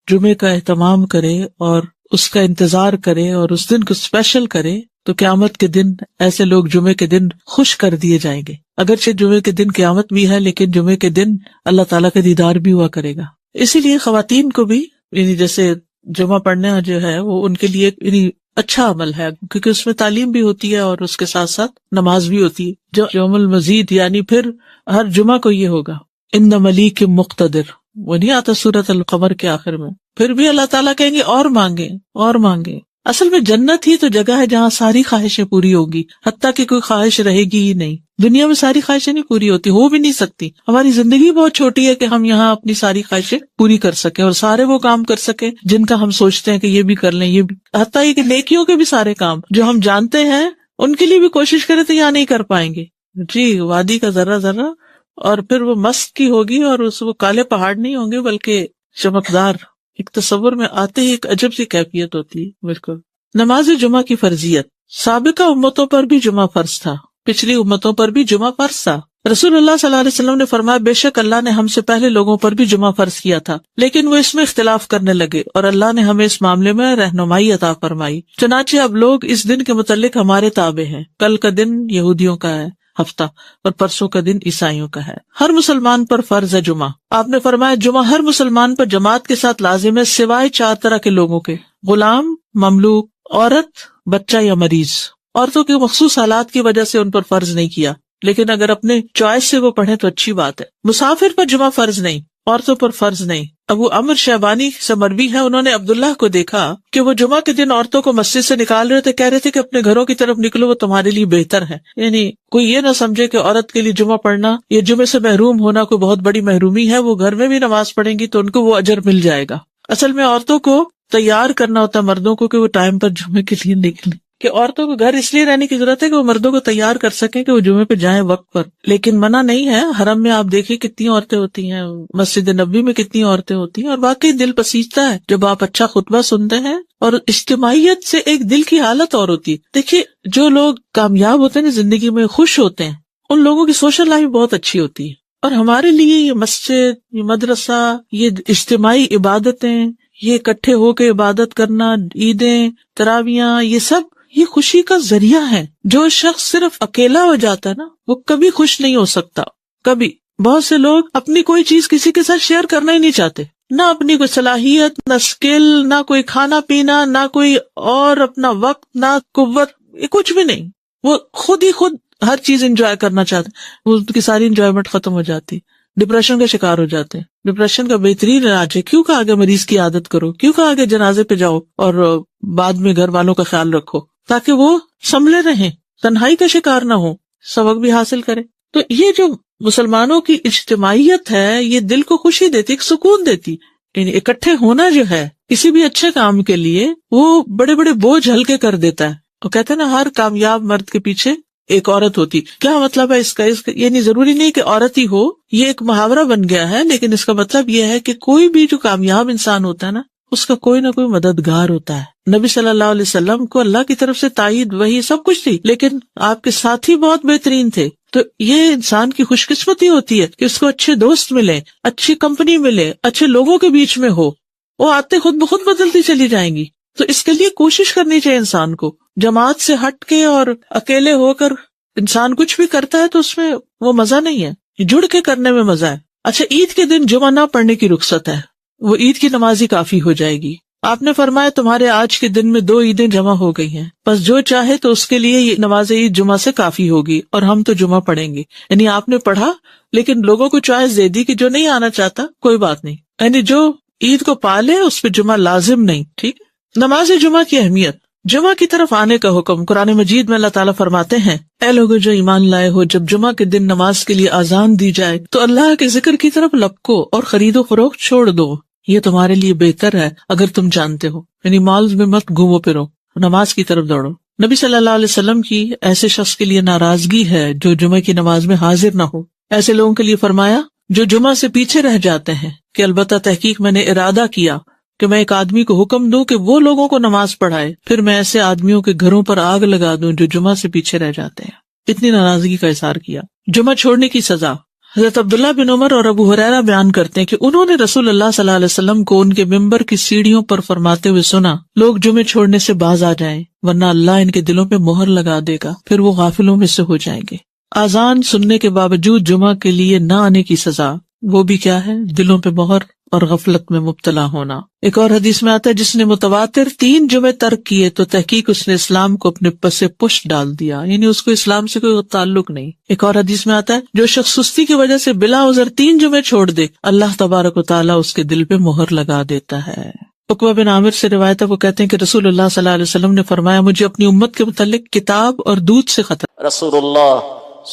[SPEAKER 1] جمعے کا اہتمام کرے اور اس کا انتظار کرے اور اس دن کو اسپیشل کرے تو قیامت کے دن ایسے لوگ جمعے کے دن خوش کر دیے جائیں گے. اگرچہ جمعے کے دن قیامت بھی ہے لیکن جمعے کے دن اللہ تعالیٰ کا دیدار بھی ہوا کرے گا. اسی لیے خواتین کو بھی یعنی جیسے جمعہ پڑھنا جو ہے وہ ان کے لیے یعنی اچھا عمل ہے، کیونکہ اس میں تعلیم بھی ہوتی ہے اور اس کے ساتھ ساتھ نماز بھی ہوتی ہے. جو یوم المزید یعنی پھر ہر جمعہ کو یہ ہوگا ان ملیک مقتدر، وہ نہیں آتا سورۃ القمر کے آخر میں، پھر بھی اللہ تعالیٰ کہیں گے اور مانگے اور مانگے. اصل میں جنت ہی تو جگہ ہے جہاں ساری خواہشیں پوری ہوگی، حتیٰ کہ کوئی خواہش رہے گی ہی نہیں. دنیا میں ساری خواہشیں نہیں پوری ہوتی، ہو بھی نہیں سکتی. ہماری زندگی بہت چھوٹی ہے کہ ہم یہاں اپنی ساری خواہشیں پوری کر سکیں اور سارے وہ کام کر سکیں جن کا ہم سوچتے ہیں کہ یہ بھی کر لیں، یہ بھی، حتیٰ کہ نیکیوں کے بھی سارے کام جو ہم جانتے ہیں ان کے لیے بھی کوشش کریں تو یہاں نہیں کر پائیں گے. جی وادی کا ذرہ ذرہ، اور پھر وہ مست کی ہوگی اور وہ کالے پہاڑ نہیں ہوں گے بلکہ چمکدار. ایک تصور میں آتے ہی ایک عجب سی کیفیت ہوتی ہے. بالکل. نماز جمعہ کی فرضیت. سابقہ امتوں پر بھی جمعہ فرض تھا، پچھلی امتوں پر بھی جمعہ فرض تھا. رسول اللہ صلی اللہ علیہ وسلم نے فرمایا بے شک اللہ نے ہم سے پہلے لوگوں پر بھی جمعہ فرض کیا تھا لیکن وہ اس میں اختلاف کرنے لگے اور اللہ نے ہمیں اس معاملے میں رہنمائی عطا فرمائی. چنانچہ اب لوگ اس دن کے متعلق ہمارے تابع ہیں. کل کا دن یہودیوں کا ہے ہفتہ اور پرسوں کا دن عیسائیوں کا ہے. ہر مسلمان پر فرض ہے جمعہ. آپ نے فرمایا جمعہ ہر مسلمان پر جماعت کے ساتھ لازم ہے سوائے 4 طرح کے لوگوں کے: غلام، مملوک، عورت، بچہ یا مریض. عورتوں کے مخصوص حالات کی وجہ سے ان پر فرض نہیں کیا، لیکن اگر اپنے چوائس سے وہ پڑھیں تو اچھی بات ہے. مسافر پر جمعہ فرض نہیں، عورتوں پر فرض نہیں. ابو عمر شیبانی سے مروی ہے، انہوں نے عبداللہ کو دیکھا کہ وہ جمعہ کے دن عورتوں کو مسجد سے نکال رہے تھے، کہہ رہے تھے کہ اپنے گھروں کی طرف نکلو، وہ تمہارے لیے بہتر ہے. یعنی کوئی یہ نہ سمجھے کہ عورت کے لیے جمعہ پڑھنا یا جمعے سے محروم ہونا کوئی بہت بڑی محرومی ہے. وہ گھر میں بھی نماز پڑھیں گی تو ان کو وہ اجر مل جائے گا. اصل میں عورتوں کو تیار کرنا ہوتا ہے مردوں کو کہ وہ ٹائم پر جمعے کے لیے نکلیں، کہ عورتوں کو گھر اس لیے رہنے کی ضرورت ہے کہ وہ مردوں کو تیار کر سکیں کہ وہ جمعے پہ جائیں وقت پر. لیکن منع نہیں ہے. حرم میں آپ دیکھیں کتنی عورتیں ہوتی ہیں، مسجد نبوی میں کتنی عورتیں ہوتی ہیں، اور واقعی دل پسیجتا ہے جب آپ اچھا خطبہ سنتے ہیں. اور اجتماعیت سے ایک دل کی حالت اور ہوتی ہے. دیکھیے جو لوگ کامیاب ہوتے ہیں زندگی میں، خوش ہوتے ہیں، ان لوگوں کی سوشل لائف بہت اچھی ہوتی ہے. اور ہمارے لیے یہ مسجد، یہ مدرسہ، یہ اجتماعی عبادتیں، یہ اکٹھے ہو کے عبادت کرنا، عیدیں، تراویاں، یہ سب یہ خوشی کا ذریعہ ہے. جو شخص صرف اکیلا ہو جاتا ہے نا وہ کبھی خوش نہیں ہو سکتا. کبھی. بہت سے لوگ اپنی کوئی چیز کسی کے ساتھ شیئر کرنا ہی نہیں چاہتے، نہ اپنی کوئی صلاحیت، نہ اسکل، نہ کوئی کھانا پینا، نہ کوئی اور اپنا وقت، نہ قوت، کچھ بھی نہیں. وہ خود ہی خود ہر چیز انجوائے کرنا چاہتے ہیں. وہ ان کی ساری انجوائمنٹ ختم ہو جاتی، ڈپریشن کا شکار ہو جاتے ہیں. ڈپریشن کا بہترین علاج ہے کیوں کہ آگے مریض کی عادت کرو، کیوں کہ آگے جنازے پہ جاؤ اور بعد میں گھر والوں کا خیال رکھو تاکہ وہ سنبھلے رہیں، تنہائی کا شکار نہ ہو، سبق بھی حاصل کرے. تو یہ جو مسلمانوں کی اجتماعیت ہے یہ دل کو خوشی دیتی، ایک سکون دیتی. یعنی اکٹھے ہونا جو ہے کسی بھی اچھے کام کے لیے وہ بڑے بڑے بوجھ ہلکے کر دیتا ہے. وہ کہتے ہیں نا ہر کامیاب مرد کے پیچھے ایک عورت ہوتی. کیا مطلب ہے اس کا یعنی ضروری نہیں کہ عورت ہی ہو، یہ ایک محاورہ بن گیا ہے، لیکن اس کا مطلب یہ ہے کہ کوئی بھی جو کامیاب انسان ہوتا ہے نا اس کا کوئی نہ کوئی مددگار ہوتا ہے. نبی صلی اللہ علیہ وسلم کو اللہ کی طرف سے تائید، وہی سب کچھ تھی، لیکن آپ کے ساتھی بہت بہترین تھے. تو یہ انسان کی خوش قسمتی ہوتی ہے کہ اس کو اچھے دوست ملے، اچھی کمپنی ملے، اچھے لوگوں کے بیچ میں ہو. وہ آتے خود بخود بدلتی چلی جائیں گی. تو اس کے لیے کوشش کرنی چاہیے انسان کو. جماعت سے ہٹ کے اور اکیلے ہو کر انسان کچھ بھی کرتا ہے تو اس میں وہ مزہ نہیں ہے، جڑ کے کرنے میں مزہ ہے. اچھا عید کے دن جمعہ نہ پڑھنے کی رخصت ہے، وہ عید کی نماز ہی کافی ہو جائے گی. آپ نے فرمایا تمہارے آج کے دن میں 2 عیدیں جمع ہو گئی ہیں، بس جو چاہے تو اس کے لیے یہ نماز عید جمعہ سے کافی ہوگی اور ہم تو جمعہ پڑھیں گے. یعنی آپ نے پڑھا لیکن لوگوں کو چوائس دے دی کہ جو نہیں آنا چاہتا کوئی بات نہیں، یعنی جو عید کو پالے اس پہ جمعہ لازم نہیں. ٹھیک. نماز جمعہ کی اہمیت. جمعہ کی طرف آنے کا حکم قرآن مجید میں اللہ تعالیٰ فرماتے ہیں، اے لوگو جو ایمان لائے ہو، جب جمعہ کے دن نماز کے لیے آذان دی جائے تو اللہ کے ذکر کی طرف لپکو اور خرید و فروخت چھوڑ دو، یہ تمہارے لیے بہتر ہے اگر تم جانتے ہو، یعنی مالز میں مت گھومو پھرو، نماز کی طرف دوڑو۔ نبی صلی اللہ علیہ وسلم کی ایسے شخص کے لیے ناراضگی ہے جو جمعہ کی نماز میں حاضر نہ ہو۔ ایسے لوگوں کے لیے فرمایا جو جمعہ سے پیچھے رہ جاتے ہیں کہ البتہ تحقیق میں نے ارادہ کیا کہ میں ایک آدمی کو حکم دوں کہ وہ لوگوں کو نماز پڑھائے، پھر میں ایسے آدمیوں کے گھروں پر آگ لگا دوں جو جمعہ سے پیچھے رہ جاتے ہیں۔ اتنی ناراضگی کا اظہار کیا۔ جمعہ چھوڑنے کی سزا، حضرت عبداللہ بن عمر اور ابو ہریرہ بیان کرتے ہیں کہ انہوں نے رسول اللہ صلی اللہ علیہ وسلم کو ان کے ممبر کی سیڑھیوں پر فرماتے ہوئے سنا، لوگ جمعے چھوڑنے سے باز آ جائیں ورنہ اللہ ان کے دلوں پہ مہر لگا دے گا، پھر وہ غافلوں میں سے ہو جائیں گے۔ اذان سننے کے باوجود جمعہ کے لیے نہ آنے کی سزا، وہ بھی کیا ہے؟ دلوں پہ مہر اور غفلت میں مبتلا ہونا۔ ایک اور حدیث میں آتا ہے جس نے متواتر 3 جمعے ترک کیے تو تحقیق اس نے اسلام کو اپنے پس پشت ڈال دیا، یعنی اس کو اسلام سے کوئی تعلق نہیں۔ ایک اور حدیث میں آتا ہے جو شخص سستی کی وجہ سے بلا عذر 3 جمعے چھوڑ دے، اللہ تبارک و تعالیٰ اس کے دل پہ مہر لگا دیتا ہے۔ عقبہ بن عامر سے روایت ہے، وہ کہتے ہیں کہ رسول اللہ صلی اللہ علیہ وسلم نے فرمایا، مجھے اپنی امت کے متعلق کتاب اور دودھ سے خطرہ۔
[SPEAKER 2] رسول اللہ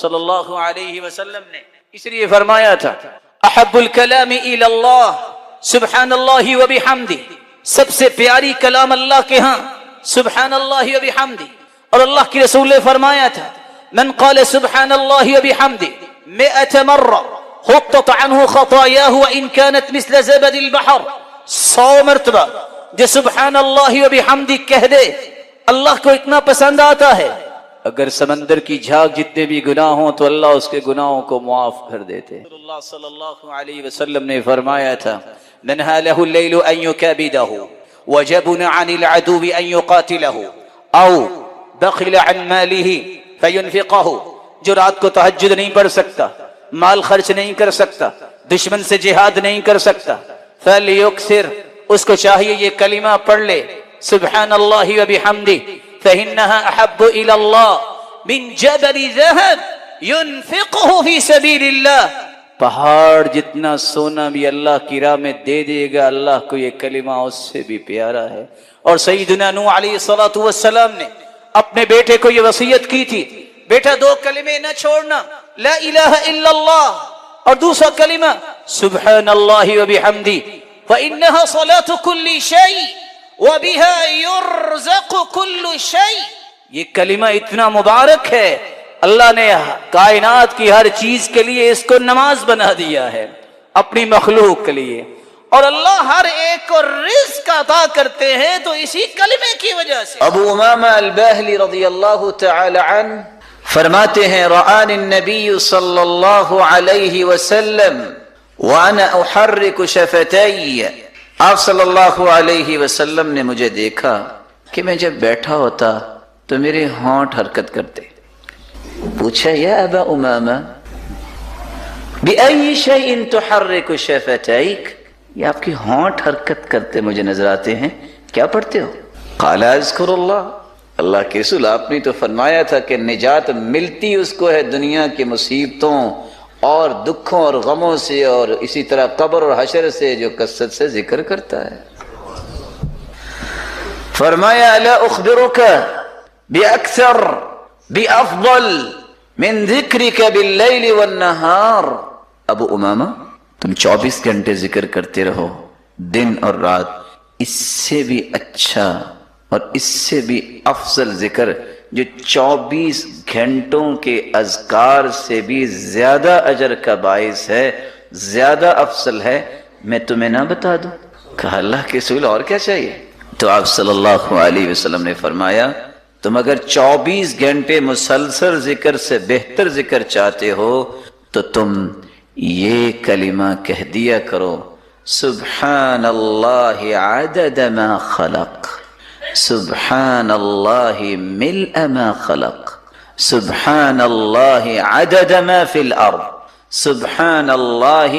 [SPEAKER 2] صلی اللہ علیہ وسلم نے اس لیے فرمایا تھا، احب الکلام الی اللہ سبحان اللہ و بحمدہ، سب سے پیاری کلام اللہ کے ہاں سبحان اللہ و بحمدہ۔ اور اللہ کے رسول نے فرمایا تھا، من قال سبحان اللہ و بحمدہ 100 مرہ حطت عنہ خطایاہ وان كانت مثل زبد البحر، 100 مرتبہ جو سبحان اللہ و بحمدہ کہہ دے اللہ کو اتنا پسند آتا ہے، اگر سمندر کی جھاگ جتنے بھی گناہ ہوں تو اللہ اس کے گناہوں کو معاف کر دیتے۔ رسول اللہ صلی اللہ علیہ وسلم نے فرمایا تھا، من هاله الليل ان يكابده وجبن عن العدو ان يقاتله او بخل عن ماله فينفقه، جو رات کو تہجد نہیں پڑھ سکتا، مال خرچ نہیں کر سکتا، دشمن سے جہاد نہیں کر سکتا، فليكثر، اس کو چاہیے یہ کلمہ پڑھ لے، سبحان اللہ وبحمدہ، فإنها أحب إلى الله من جبل ذهب ينفقه في سبيل الله، پہاڑ جتنا سونا بھی اللہ کی راہ میں دے دے گا، اللہ کو یہ کلمہ اس سے بھی پیارا ہے۔ اور سیدنا نوح علیہ الصلوۃ والسلام نے اپنے بیٹے کو یہ وصیت کی تھی، بیٹا 2 کلمے نہ چھوڑنا، لا الہ الا اللہ اور دوسرا کلمہ سبحان اللہ وبحمدہ، فإنها صلاة كل شيء وَبِهَا يُرْزَقُ كُلُّ شَيْءٍ، یہ کلمہ اتنا مبارک ہے، اللہ نے کائنات کی ہر چیز کے لیے اس کو نماز بنا دیا ہے، اپنی مخلوق کے لیے، اور اللہ ہر ایک کو رزق عطا کرتے ہیں تو اسی کلمے کی وجہ سے۔
[SPEAKER 3] ابو امامہ الباہلی رضی اللہ تعالی عنہ فرماتے ہیں، رآنی النبی صلی اللہ علیہ وسلم وانا احرک شفتی، آپ صلی اللہ علیہ وسلم نے مجھے دیکھا کہ میں جب بیٹھا ہوتا تو میرے ہونٹ حرکت کرتے۔ پوچھا، یا ابا امامہ بأي شيء تحرك شفتيك، یہ آپ کی ہونٹ حرکت کرتے مجھے نظر آتے ہیں، کیا پڑھتے ہو؟ قال اذکر اللہ، اللہ کے رسول آپ نے تو فرمایا تھا کہ نجات ملتی اس کو ہے دنیا کی مصیبتوں اور دکھوں اور غموں سے، اور اسی طرح قبر اور حشر سے، جو کثرت سے ذکر کرتا ہے۔ فرمایا، الا اخبرک باکثر بافضل من ذکرک باللیل والنہار، ابو امامہ تم 24 گھنٹے ذکر کرتے رہو دن اور رات، اس سے بھی اچھا اور اس سے بھی افضل ذکر جو 24 گھنٹوں کے اذکار سے بھی زیادہ اجر کا باعث ہے، زیادہ افضل ہے، میں تمہیں نہ بتا دوں؟ کہا، اللہ کے رسول اور کیا چاہیے؟ تو آپ صلی اللہ علیہ وسلم نے فرمایا، تم اگر 24 گھنٹے مسلسل ذکر سے بہتر ذکر چاہتے ہو تو تم یہ کلمہ کہہ دیا کرو، سبحان اللہ عدد ما خلق، سبحان اللہ ملء ما خلق، سبحان اللہ عدد ما فی الارض، سبحان اللہ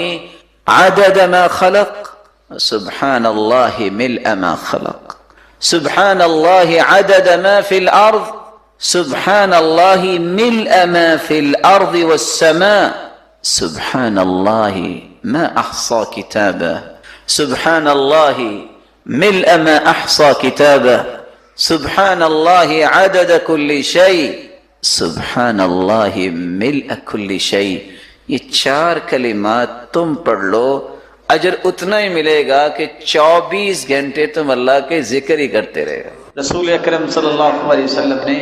[SPEAKER 3] عدد ما خلق، سبحان اللہ ملء ما خلق، سبحان اللہ عدد ما فی الارض، سبحان اللہ ملء ما فی الارض والسماء، سبحان اللہ ما احصى کتابہ، سبحان اللہ ملء ما احصى کتابہ، سبحان اللہ عدد کل شیء، سبحان اللہ ملء کل شیء، یہ 4 کلمات تم پڑھ لو، اجر اتنا ہی ملے گا کہ 24 گھنٹے تم اللہ کے ذکر ہی کرتے رہے گا۔
[SPEAKER 2] رسول اکرم صلی اللہ علیہ وسلم نے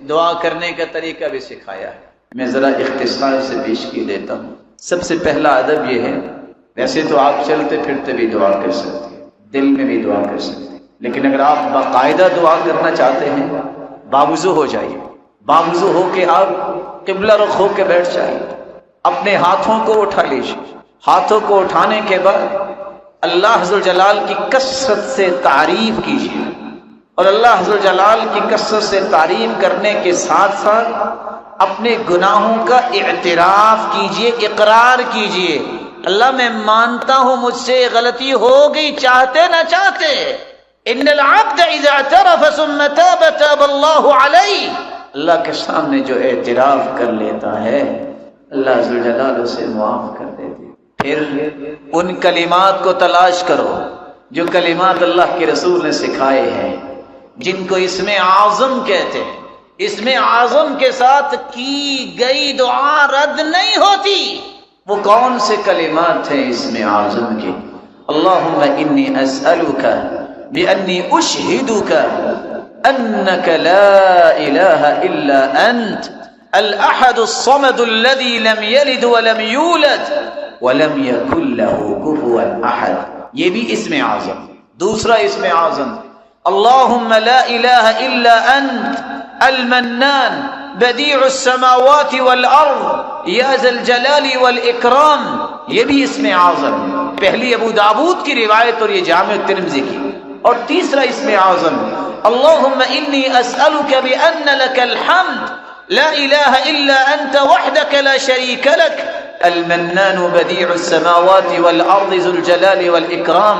[SPEAKER 2] دعا کرنے کا طریقہ بھی سکھایا ہے، میں ذرا اختصار سے پیش کی دیتا ہوں۔ سب سے پہلا ادب یہ ہے، ویسے تو آپ چلتے پھرتے بھی دعا کر سکتے ہیں، دل میں بھی دعا کر سکتے ہیں، لیکن اگر آپ باقاعدہ دعا کرنا چاہتے ہیں باوضو ہو جائیے، باوضو ہو کے آپ قبلہ رخ ہو کے بیٹھ جائیے، اپنے ہاتھوں کو اٹھا لیجیے، ہاتھوں کو اٹھانے کے بعد اللہ عز و جلال کی کثرت سے تعریف کیجیے، اور اللہ عز و جلال کی کثرت سے تعریف کرنے کے ساتھ ساتھ اپنے گناہوں کا اعتراف کیجیے، اقرار کیجیے، اللہ میں مانتا ہوں مجھ سے غلطی ہو گئی، چاہتے نہ چاہتے۔ ان العبد اذا اعترف ثم تاب تاب اللہ علیہ، اللہ کے سامنے جو اعتراف کر لیتا ہے اللہ عز و جلال اسے معاف کر دیتے۔ پھر ان کلمات کو تلاش کرو جو کلمات اللہ کے رسول نے سکھائے ہیں، جن کو اسم اعظم کہتے ہیں۔ اسم اعظم کے ساتھ کی گئی دعا رد نہیں ہوتی۔ وہ کون سے کلمات ہیں اسم اعظم کے؟ اللہم انی اسألک بأنی اشہدک انک لا الہ الا انت الاحد الصمد الذي لم يلد ولم يولد ولم يكن له كفوا احد، یہ بھی اسم اعظم۔ دوسرا اسم اعظم اللہم لا الہ الا انت المنان بدیع السماوات والارض یا ذا الجلال والاکرام، یہ بھی اسم اعظم۔ پہلی ابو داود کی روایت اور یہ جامع ترمذی کی۔ اور تیسرا اسم اعظم اللہم انی اسألک بأن لک الحمد لا الہ الا انت وحدک لا شریک لک المنان بدیع السماوات والارض ذو الجلال والاکرام،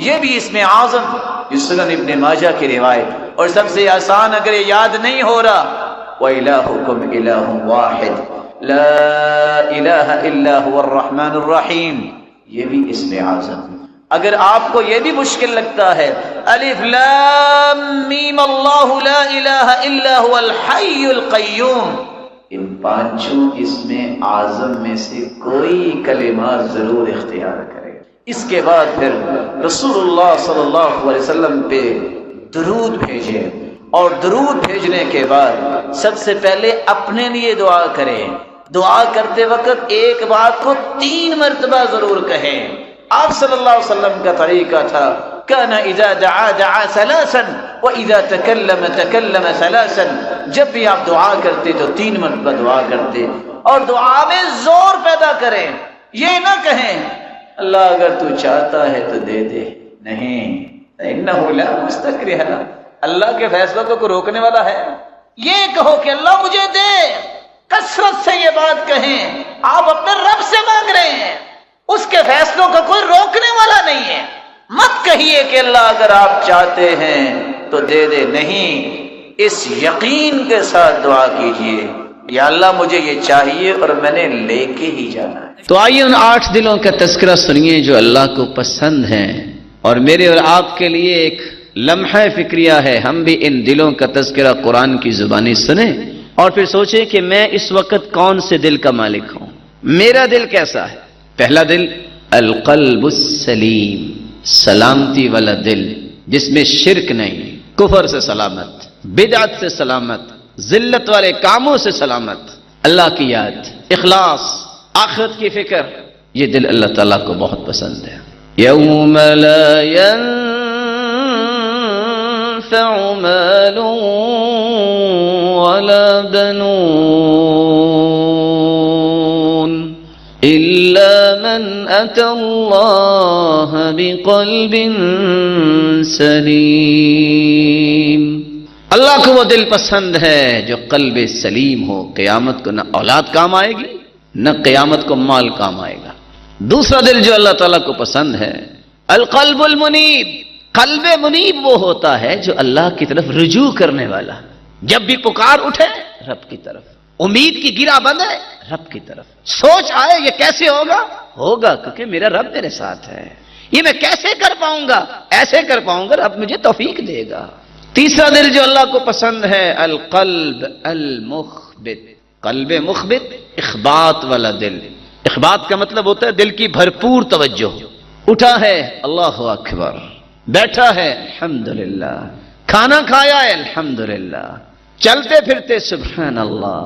[SPEAKER 2] یہ بھی اسم اعظم۔ یہ سنن ابن ماجہ کی روایت۔ اور سب سے آسان اگر یہ یاد نہیں ہو رہا، وَإِلَٰهُكُمْ إِلَٰهٌ وَاحِدٌ لَا إِلَٰهَ إِلَّا هُوَ الرَّحْمَٰنُ الرَّحِيمُ، یہ بھی اسم اعظم۔ اگر آپ کو یہ بھی مشکل لگتا ہے الف لام میم اللہ لا الہ الا هو الحی القیوم، ان 5 اسم اعظم میں سے کوئی کلمات ضرور اختیار کرے۔ اس کے بعد پھر رسول اللہ صلی اللہ علیہ وسلم پہ درود بھیجے، اور درود بھیجنے کے بعد سب سے پہلے اپنے لیے دعا کریں۔ دعا کرتے وقت ایک بات کو 3 مرتبہ ضرور کہیں۔ آپ صلی اللہ علیہ وسلم کا طریقہ تھا كان اذا دعا دعا ثلاثا واذا تكلم تكلم ثلاثا، جب بھی آپ دعا کرتے تو 3 مرتبہ دعا کرتے، اور دعا میں زور پیدا کریں۔ یہ نہ کہیں اللہ اگر تو چاہتا ہے تو دے دے، نہیں، انہ لا مستکرہ، اللہ کے فیصلوں کو کوئی روکنے والا ہے؟ یہ کہو کہ اللہ مجھے دے، کثرت سے یہ بات کہیں۔ آپ اپنے رب سے مانگ رہے ہیں، اس کے فیصلوں کا کوئی روکنے والا نہیں ہے۔ مت کہیے کہ اللہ اگر آپ چاہتے ہیں تو دے دے، نہیں، اس یقین کے ساتھ دعا کیجئے یا اللہ مجھے یہ چاہیے اور میں نے لے کے ہی جانا ہے۔
[SPEAKER 4] تو آئیے ان 8 دلوں کا تذکرہ سنیے جو اللہ کو پسند ہیں، اور میرے اور آپ کے لیے ایک لمحہ فکریہ ہے، ہم بھی ان دلوں کا تذکرہ قرآن کی زبانی سنیں اور پھر سوچیں کہ میں اس وقت کون سے دل کا مالک ہوں، میرا دل کیسا ہے۔ پہلا دل القلب السلیم، سلامتی والا دل جس میں شرک نہیں، کفر سے سلامت، بدعت سے سلامت، ذلت والے کاموں سے سلامت، اللہ کی یاد، اخلاص، آخرت کی فکر، یہ دل اللہ تعالیٰ کو بہت پسند ہے۔ یوم لا ينفع مال ولا بنون إلا من أتى الله بقلب سلیم، اللہ کو وہ دل پسند ہے جو قلب سلیم ہو، قیامت کو نہ اولاد کام آئے گی نہ قیامت کو مال کام آئے گا۔ دوسرا دل جو اللہ تعالیٰ کو پسند ہے القلب المنیب، قلب منیب وہ ہوتا ہے جو اللہ کی طرف رجوع کرنے والا، جب بھی پکار اٹھے رب کی طرف، امید کی گرہ بند ہے رب کی طرف، سوچ آئے یہ کیسے ہوگا، ہوگا کیونکہ میرا رب میرے ساتھ ہے، یہ میں کیسے کر پاؤں گا، ایسے کر پاؤں گا رب مجھے توفیق دے گا۔ تیسرا دل جو اللہ کو پسند ہے القلب المخبت، قلب مخبت، اخبات والا دل۔ اخبات کا مطلب ہوتا ہے دل کی بھرپور توجہ، اٹھا ہے اللہ اکبر، بیٹھا ہے الحمدللہ، کھانا کھایا ہے الحمدللہ، چلتے پھرتے سبحان اللہ،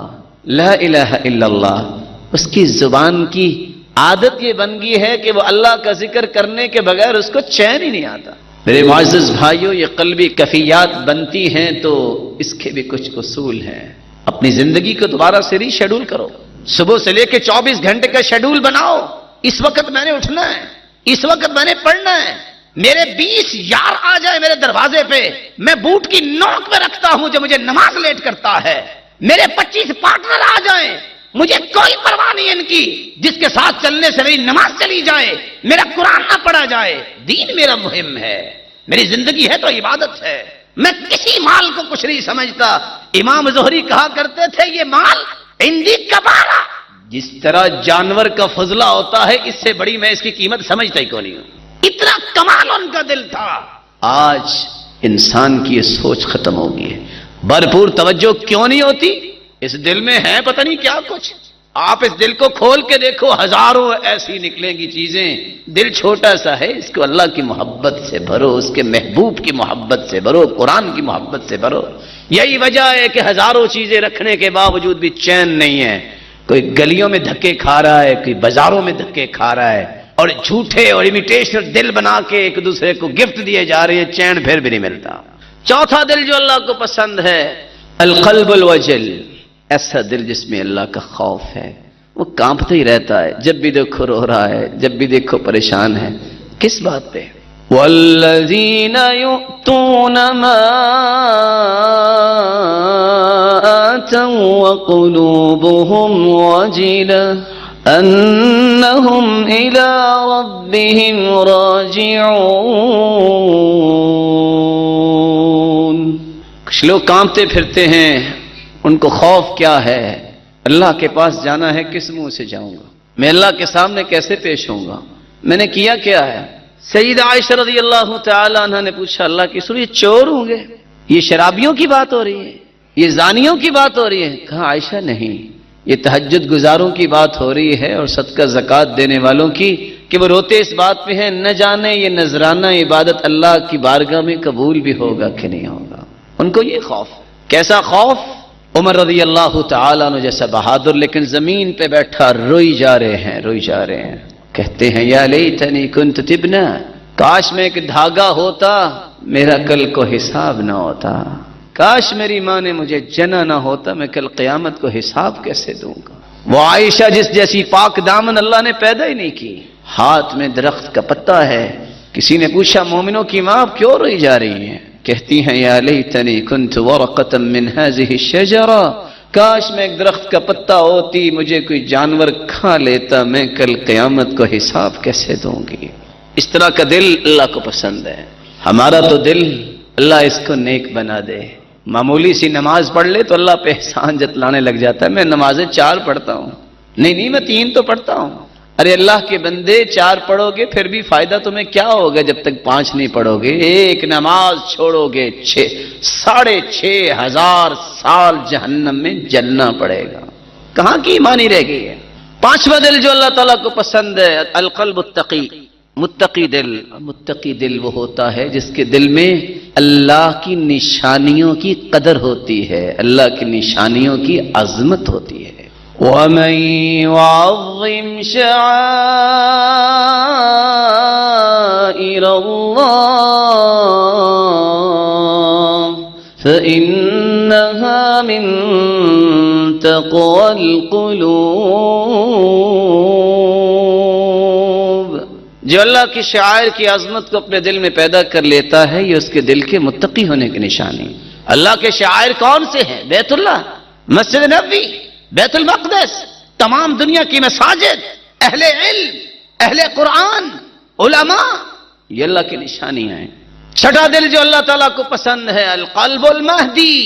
[SPEAKER 4] لا الہ الا اللہ۔ اس کی زبان کی عادت یہ بن گئی ہے کہ وہ اللہ کا ذکر کرنے کے بغیر اس کو چین ہی نہیں آتا۔ میرے معزز بھائیوں، یہ قلبی کیفیات بنتی ہیں تو اس کے بھی کچھ اصول ہیں۔ اپنی زندگی کو دوبارہ سے ری شیڈول کرو، صبح سے لے کے 24 گھنٹے کا شیڈول بناؤ۔ اس وقت میں نے اٹھنا ہے، اس وقت میں نے پڑھنا ہے، میرے 20 یار آ جائے میرے دروازے پہ، میں بوٹ کی نوک پہ رکھتا ہوں جو مجھے نماز لیٹ کرتا ہے، میرے 25 پارٹنر آ جائیں، مجھے کوئی پرواہ نہیں ان کی، جس کے ساتھ چلنے سے میری نماز چلی جائے، میرا قرآن نہ پڑھا جائے، دین میرا مہم ہے، میری زندگی ہے تو عبادت ہے، میں کسی مال کو کچھ نہیں سمجھتا۔ امام زہری کہا کرتے تھے یہ مال عندی کبارہ، جس طرح جانور کا فضلہ ہوتا ہے اس سے بڑی میں اس کی قیمت سمجھتا ہی کو نہیں ہوں، اتنا کمال ان کا دل تھا۔ آج انسان کی یہ سوچ ختم ہو گئی ہے، بھرپور توجہ کیوں نہیں ہوتی؟ اس دل میں ہے پتہ نہیں کیا کچھ۔ آپ اس دل کو کھول کے دیکھو، ہزاروں ایسی نکلیں گی چیزیں، دل چھوٹا سا ہے، اس کو اللہ کی محبت سے بھرو، اس کے محبوب کی محبت سے بھرو، قرآن کی محبت سے بھرو۔ یہی وجہ ہے کہ ہزاروں چیزیں رکھنے کے باوجود بھی چین نہیں ہے، کوئی گلیوں میں دھکے کھا رہا ہے، کوئی بازاروں میں دھکے کھا رہا ہے، اور جھوٹے اور امیٹیشن دل بنا کے ایک دوسرے کو گفٹ دیے جا رہے ہیں، چین پھر بھی نہیں ملتا۔ چوتھا دل جو اللہ کو پسند ہے القلب الوجل، ایسا دل جس میں اللہ کا خوف ہے، وہ کانپتا ہی رہتا ہے، جب بھی دیکھو رو رہا ہے، جب بھی دیکھو پریشان ہے۔ کس بات پہ؟ والذین یؤتون ما آتوا وقلوبهم وجلة انہم الی ربهم راجعون۔ کچھ لوگ کانپتے پھرتے ہیں، ان کو خوف کیا ہے؟ اللہ کے پاس جانا ہے، کس منہ سے جاؤں گا؟ میں اللہ کے سامنے کیسے پیش ہوں گا؟ میں نے کیا کیا ہے؟ سیدہ عائشہ رضی اللہ تعالی عنہ نے پوچھا اللہ کی رسول، یہ چور ہوں گے؟ یہ شرابیوں کی بات ہو رہی ہے؟ یہ زانیوں کی بات ہو رہی ہے؟ کہا عائشہ نہیں، یہ تہجد گزاروں کی بات ہو رہی ہے اور صدقہ زکوٰۃ دینے والوں کی، کہ وہ روتے اس بات پہ ہیں نہ جانے یہ نذرانہ عبادت اللہ کی بارگاہ میں قبول بھی ہوگا کہ نہیں ہوگا۔ ان کو یہ خوف۔ کیسا خوف؟ عمر رضی اللہ تعالیٰ عنہ جیسا بہادر، لیکن زمین پہ بیٹھا روئی جا رہے ہیں، کہتے ہیں یا لیتنی کنت تبنا، کاش میں ایک دھاگا ہوتا، میرا کل کو حساب نہ ہوتا، کاش میری ماں نے مجھے جنا نہ ہوتا، میں کل قیامت کو حساب کیسے دوں گا۔ وہ عائشہ جس جیسی پاک دامن اللہ نے پیدا ہی نہیں کی، ہاتھ میں درخت کا پتا ہے۔ کسی نے پوچھا مومنوں کی ماں آپ کیوں روئی جا رہی ہیں؟ کہتی ہیں یا لیتنی کنت ورقۃ من هذه الشجرہ، کاش میں ایک درخت کا پتا ہوتی، مجھے کوئی جانور کھا لیتا، میں کل قیامت کو حساب کیسے دوں گی۔ اس طرح کا دل اللہ کو پسند ہے۔ ہمارا تو دل اللہ اس کو نیک بنا دے، معمولی سی نماز پڑھ لے تو اللہ پہ احسان جتلانے لگ جاتا ہے، میں نمازیں 4 پڑھتا ہوں، نہیں میں 3 تو پڑھتا ہوں۔ ارے اللہ کے بندے 4 پڑھو گے پھر بھی فائدہ تمہیں کیا ہوگا جب تک 5 نہیں پڑھو گے؟ ایک نماز چھوڑو گے 6,500 سال جہنم میں جلنا پڑے گا۔ کہاں کی ایمانی رہ گئی ہے؟ 5واں دل جو اللہ تعالیٰ کو پسند ہے القلب التقی، متقی دل۔ متقی دل وہ ہوتا ہے جس کے دل میں اللہ کی نشانیوں کی قدر ہوتی ہے، اللہ کی نشانیوں کی عظمت ہوتی ہے۔ وَمَن يُعَظِّمْ شَعَائِرَ اللَّهِ فَإِنَّهَا مِن تَقْوَى الْقُلُوبِ۔ جو اللہ کی شعائر کی عظمت کو اپنے دل میں پیدا کر لیتا ہے، یہ اس کے دل کے متقی ہونے کی نشانی۔ اللہ کے شعائر کون سے ہیں؟ بیت اللہ، مسجد نبوی، بیت المقدس، تمام دنیا کی مساجد، اہل علم، اہل قرآن، علماء، یہ اللہ کی نشانیاں ہیں۔ 6واں دل جو اللہ تعالیٰ کو پسند ہے القلب المہدی،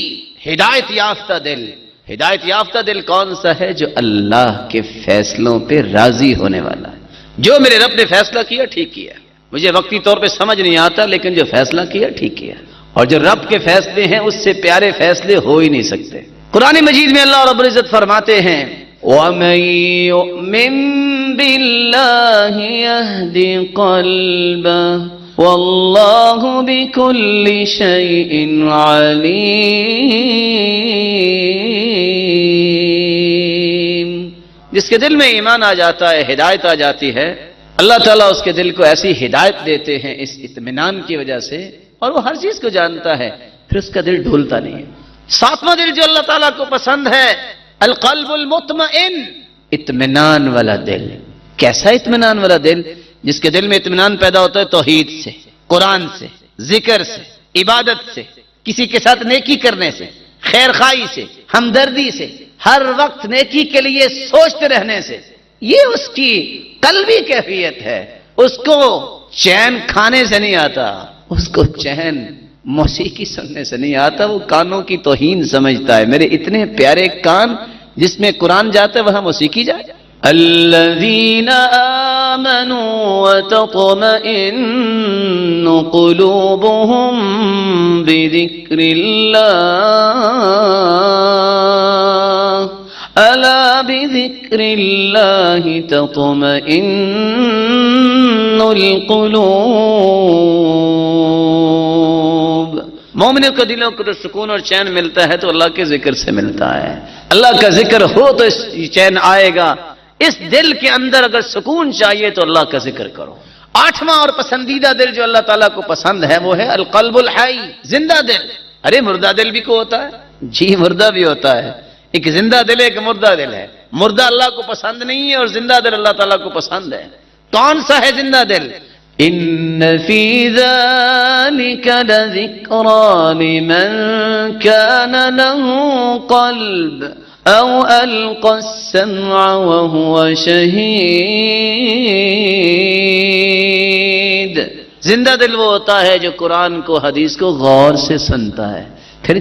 [SPEAKER 4] ہدایت یافتہ دل۔ ہدایت یافتہ دل کون سا ہے؟ جو اللہ کے فیصلوں پہ راضی ہونے والا ہے۔ جو میرے رب نے فیصلہ کیا ٹھیک کیا، مجھے وقتی طور پہ سمجھ نہیں آتا لیکن جو فیصلہ کیا ٹھیک کیا۔ اور جو رب کے فیصلے ہیں اس سے پیارے فیصلے ہو ہی نہیں سکتے۔ قرآن مجید میں اللہ رب العزت فرماتے ہیں وَمَن يُؤْمِن بِاللَّهِ يَهْدِ قَلْبَهُ وَاللَّهُ بِكُلِّ شَيْءٍ عَلِيمٌ۔ جس کے دل میں ایمان آ جاتا ہے، ہدایت آ جاتی ہے، اللہ تعالیٰ اس کے دل کو ایسی ہدایت دیتے ہیں اس اطمینان کی وجہ سے، اور وہ ہر چیز کو جانتا ہے، پھر اس کا دل ڈھولتا نہیں ہے۔ ساتواں دل جو اللہ تعالیٰ کو پسند ہے، القلب المطمئن، اطمینان والا دل۔ کیسا اطمینان والا دل؟ جس کے دل میں اطمینان پیدا ہوتا ہے توحید سے، قرآن سے، ذکر سے، عبادت سے، کسی کے ساتھ نیکی کرنے سے، خیر خواہی سے، ہمدردی سے، ہر وقت نیکی کے لیے سوچتے رہنے سے۔ یہ اس کی قلبی کیفیت ہے۔ اس کو چین کھانے سے نہیں آتا، اس کو چین موسیقی سننے سے نہیں آتا، وہ کانوں کی توہین سمجھتا ہے۔ میرے اتنے پیارے کان جس میں قرآن جاتا ہے وہاں موسیقی جائے۔ الذین آمنوا وتطمئن قلوبهم بذکر اللہ الا بذکر اللہ تطمئن القلوب۔ مومنوں کے دلوں کو سکون اور چین ملتا ہے تو اللہ کے ذکر سے ملتا ہے۔ اللہ کا ذکر ہو تو اس چین آئے گا۔ اس دل کے اندر اگر سکون چاہیے تو اللہ کا ذکر کرو۔ آٹھواں اور پسندیدہ دل جو اللہ تعالیٰ کو پسند ہے وہ ہے القلب الحی، زندہ دل۔ ارے مردہ دل بھی کو ہوتا ہے؟ جی مردہ بھی ہوتا ہے۔ ایک زندہ دل ہے، ایک مردہ دل ہے۔ مردہ اللہ کو پسند نہیں ہے اور زندہ دل اللہ تعالیٰ کو پسند ہے۔ کون سا ہے زندہ دل؟ ان فی ذلک لذکری لمن کان له قلب او القى السمع وهو شہید۔ زندہ دل وہ ہوتا ہے جو قرآن کو، حدیث کو غور سے سنتا ہے، پھر